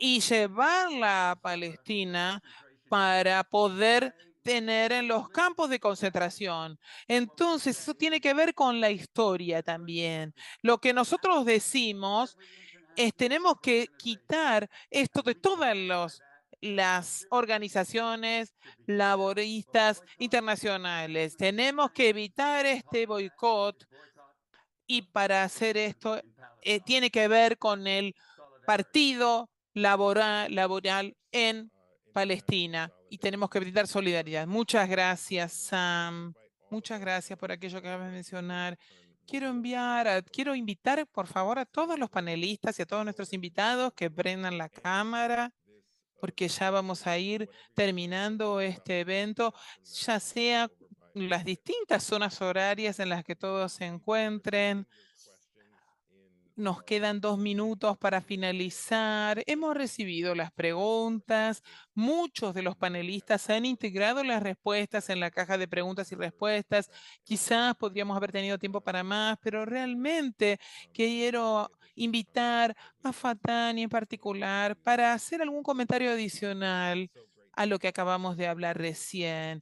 Speaker 3: y llevarla a Palestina para poder tener en los campos de concentración. Entonces, eso tiene que ver con la historia también. Lo que nosotros decimos es tenemos que quitar esto de todas las organizaciones laboristas internacionales. Tenemos que evitar este boicot y para hacer esto tiene que ver con el partido laboral en Palestina y tenemos que brindar solidaridad. Muchas gracias, Sam. Muchas gracias por aquello que acabas de mencionar. Quiero invitar, por favor, a todos los panelistas y a todos nuestros invitados que prendan la cámara, porque ya vamos a ir terminando este evento, ya sea las distintas zonas horarias en las que todos se encuentren. Nos quedan 2 minutos para finalizar. Hemos recibido las preguntas. Muchos de los panelistas han integrado las respuestas en la caja de preguntas y respuestas. Quizás podríamos haber tenido tiempo para más, pero realmente quiero invitar a Fatani en particular para hacer algún comentario adicional a lo que acabamos de hablar recién.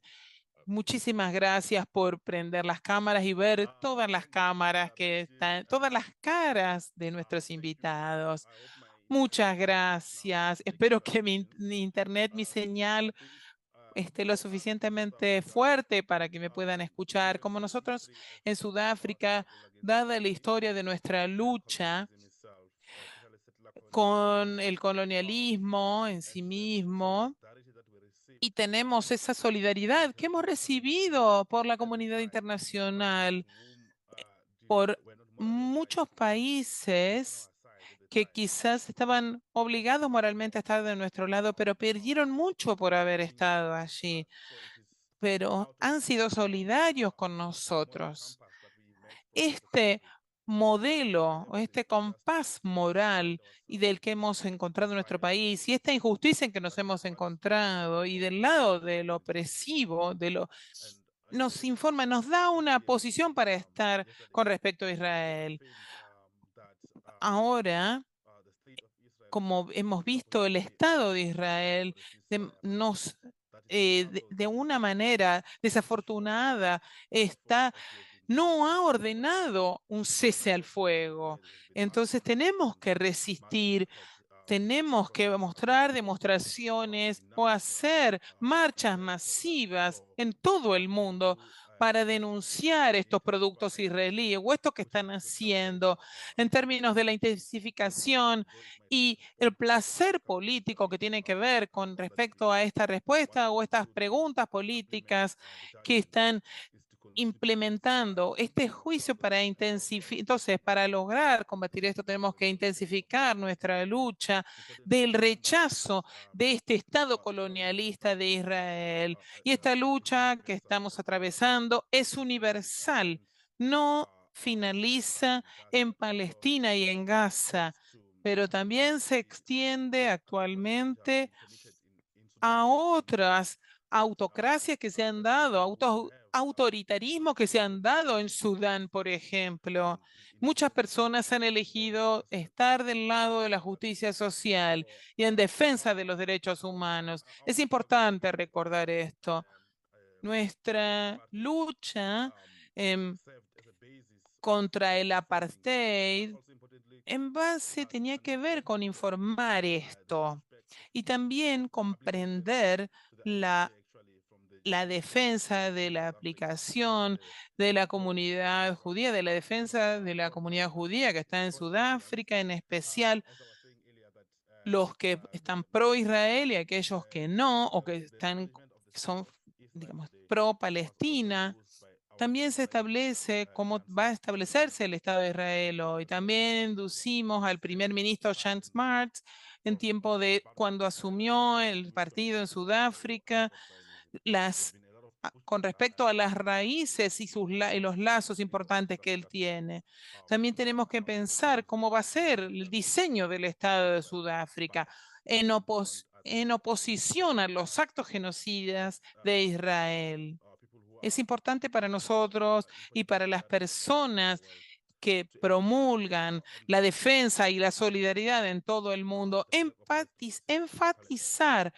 Speaker 3: Muchísimas gracias por prender las cámaras y ver todas las cámaras que están, todas las caras de nuestros invitados. Muchas gracias. Espero que mi internet, mi señal esté lo suficientemente fuerte para que me puedan escuchar. Como nosotros en Sudáfrica, dada la historia de nuestra lucha con el colonialismo en sí mismo, y tenemos esa solidaridad que hemos recibido por la comunidad internacional, por muchos países que quizás estaban obligados moralmente a estar de nuestro lado, pero perdieron mucho por haber estado allí, pero han sido solidarios con nosotros. Este modelo o este compás moral y del que hemos encontrado en nuestro país y esta injusticia en que nos hemos encontrado y del lado de lo opresivo, nos informa, nos da una posición para estar con respecto a Israel. Ahora, como hemos visto, el Estado de Israel de una manera desafortunada no ha ordenado un cese al fuego. Entonces tenemos que resistir, tenemos que mostrar demostraciones o hacer marchas masivas en todo el mundo para denunciar estos productos israelíes o esto que están haciendo en términos de la intensificación y el placer político que tiene que ver con respecto a esta respuesta o estas preguntas políticas que están implementando este juicio para intensificar. Entonces, para lograr combatir esto, tenemos que intensificar nuestra lucha del rechazo de este Estado colonialista de Israel. Y esta lucha que estamos atravesando es universal, no finaliza en Palestina y en Gaza, pero también se extiende actualmente a otras autocracias que se han dado, autoritarismos que se han dado en Sudán, por ejemplo. Muchas personas han elegido estar del lado de la justicia social y en defensa de los derechos humanos. Es importante recordar esto. Nuestra lucha contra el apartheid en base tenía que ver con informar esto y también comprender la defensa de la aplicación de la comunidad judía, de la defensa de la comunidad judía que está en Sudáfrica, en especial los que están pro Israel y aquellos que no, o que son, digamos, pro Palestina. también se establece cómo va a establecerse el Estado de Israel hoy. También inducimos al primer ministro Shane Smart en tiempo de cuando asumió el partido en Sudáfrica, con respecto a las raíces y, y los lazos importantes que él tiene. También tenemos que pensar cómo va a ser el diseño del Estado de Sudáfrica en oposición a los actos genocidas de Israel. Es importante para nosotros y para las personas que promulgan la defensa y la solidaridad en todo el mundo, enfatizar,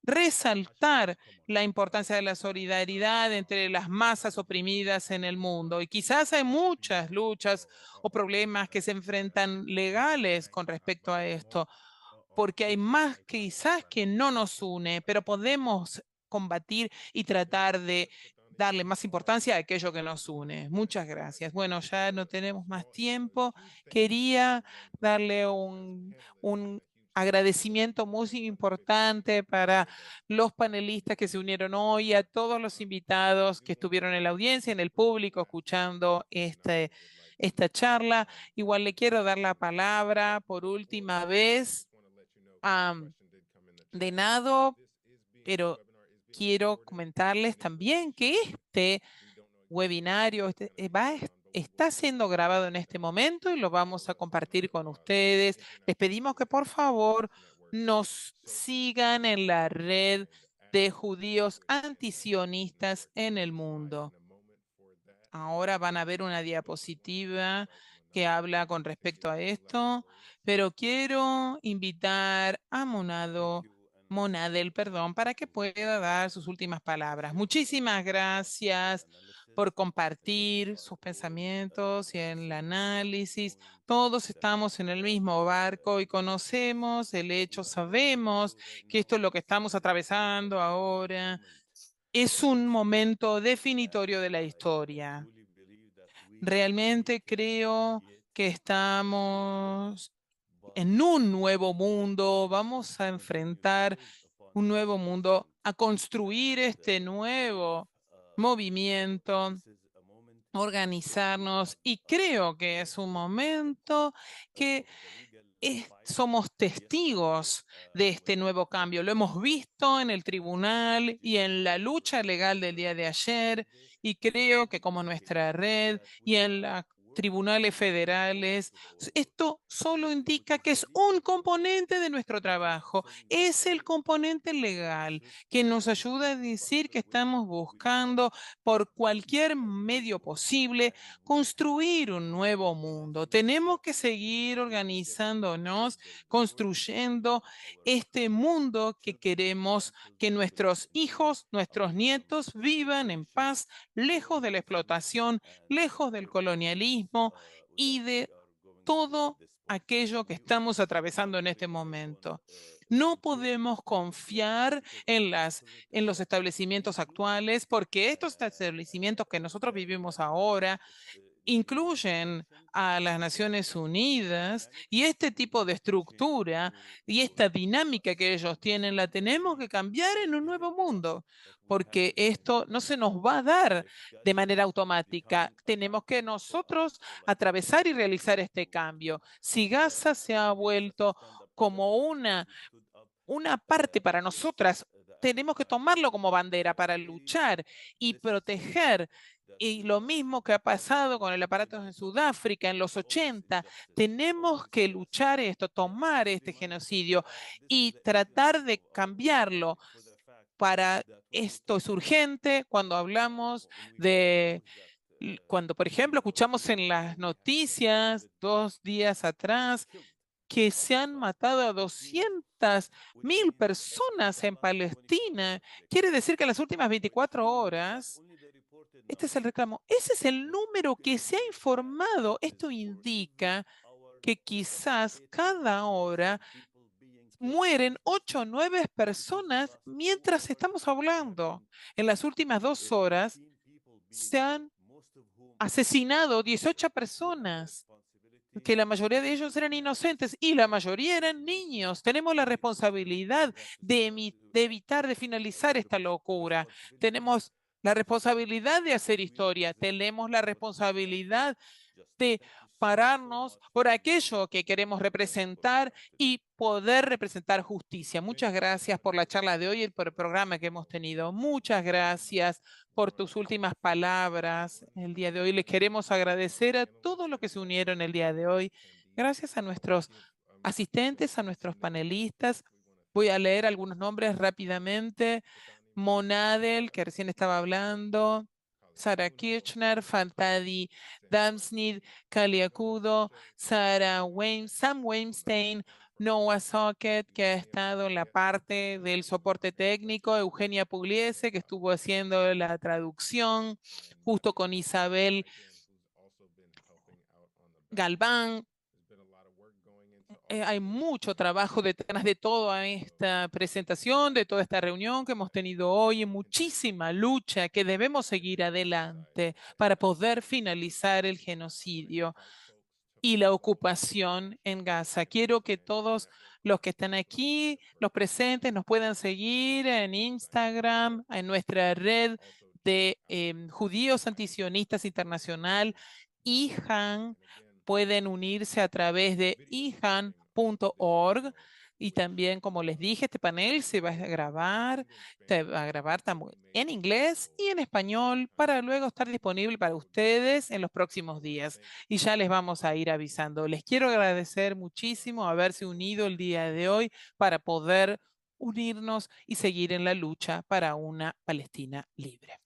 Speaker 3: resaltar la importancia de la solidaridad entre las masas oprimidas en el mundo. Y quizás hay muchas luchas o problemas que se enfrentan legales con respecto a esto, porque hay más quizás que no nos une, pero podemos combatir y tratar de darle más importancia a aquello que nos une. Muchas gracias. Bueno, ya no tenemos más tiempo. Quería darle un agradecimiento muy importante para los panelistas que se unieron hoy, a todos los invitados que estuvieron en la audiencia, en el público, escuchando esta charla. Igual le quiero dar la palabra por última vez a Denado, pero quiero comentarles también que este webinario está siendo grabado en este momento y lo vamos a compartir con ustedes. Les pedimos que por favor nos sigan en la red de judíos antisionistas en el mundo. Ahora van a ver una diapositiva que habla con respecto a esto, pero quiero invitar a Monadel, perdón, para que pueda dar sus últimas palabras. Muchísimas gracias por compartir sus pensamientos y el análisis. Todos estamos en el mismo barco y conocemos el hecho, sabemos que esto es lo que estamos atravesando ahora. Es un momento definitorio de la historia. Realmente creo que estamos en un nuevo mundo, vamos a enfrentar un nuevo mundo, a construir este nuevo movimiento, organizarnos, y creo que es un momento que somos testigos de este nuevo cambio. Lo hemos visto en el tribunal y en la lucha legal del día de ayer, y creo que como nuestra red y en los tribunales federales, esto solo indica que es un componente de nuestro trabajo, es el componente legal que nos ayuda a decir que estamos buscando por cualquier medio posible construir un nuevo mundo. Tenemos que seguir organizándonos, construyendo este mundo que queremos que nuestros hijos, nuestros nietos vivan en paz, lejos de la explotación, lejos del colonialismo y de todo aquello que estamos atravesando en este momento. No podemos confiar en los establecimientos actuales, porque estos establecimientos que nosotros vivimos ahora incluyen a las Naciones Unidas, y este tipo de estructura y esta dinámica que ellos tienen la tenemos que cambiar en un nuevo mundo, porque esto no se nos va a dar de manera automática. Tenemos que nosotros atravesar y realizar este cambio. Si Gaza se ha vuelto como una parte para nosotras, tenemos que tomarlo como bandera para luchar y proteger. Y lo mismo que ha pasado con el aparato en Sudáfrica en los 80, tenemos que luchar esto, tomar este genocidio y tratar de cambiarlo. Para esto es urgente cuando hablamos cuando, por ejemplo, escuchamos en las noticias 2 días atrás que se han matado a 200.000 personas en Palestina. Quiere decir que en las últimas 24 horas, este es el reclamo, ese es el número que se ha informado. Esto indica que quizás cada hora mueren 8 o 9 personas mientras estamos hablando. En las últimas 2 horas se han asesinado 18 personas, que la mayoría de ellos eran inocentes y la mayoría eran niños. Tenemos la responsabilidad de evitar, de finalizar esta locura. Tenemos la responsabilidad de hacer historia, tenemos la responsabilidad de pararnos por aquello que queremos representar y poder representar justicia. Muchas gracias por la charla de hoy y por el programa que hemos tenido. Muchas gracias por tus últimas palabras el día de hoy. Les queremos agradecer a todos los que se unieron el día de hoy. Gracias a nuestros asistentes, a nuestros panelistas. Voy a leer algunos nombres rápidamente. Monadel, que recién estaba hablando, Sarah Kirchner, Faltadi Damsnid, Kaliakudo, Sam Weinstein, Noah Socket, que ha estado en la parte del soporte técnico, Eugenia Pugliese, que estuvo haciendo la traducción, justo con Isabel Galván. Hay mucho trabajo detrás de toda esta presentación, de toda esta reunión que hemos tenido hoy, y muchísima lucha que debemos seguir adelante para poder finalizar el genocidio y la ocupación en Gaza. Quiero que todos los que están aquí, los presentes, nos puedan seguir en Instagram, en nuestra red de Judíos Antisionistas Internacional, IJAN. Pueden unirse a través de ihan.org. Y también, como les dije, este panel se va a grabar, también en inglés y en español para luego estar disponible para ustedes en los próximos días. Y ya les vamos a ir avisando. Les quiero agradecer muchísimo haberse unido el día de hoy para poder unirnos y seguir en la lucha para una Palestina libre.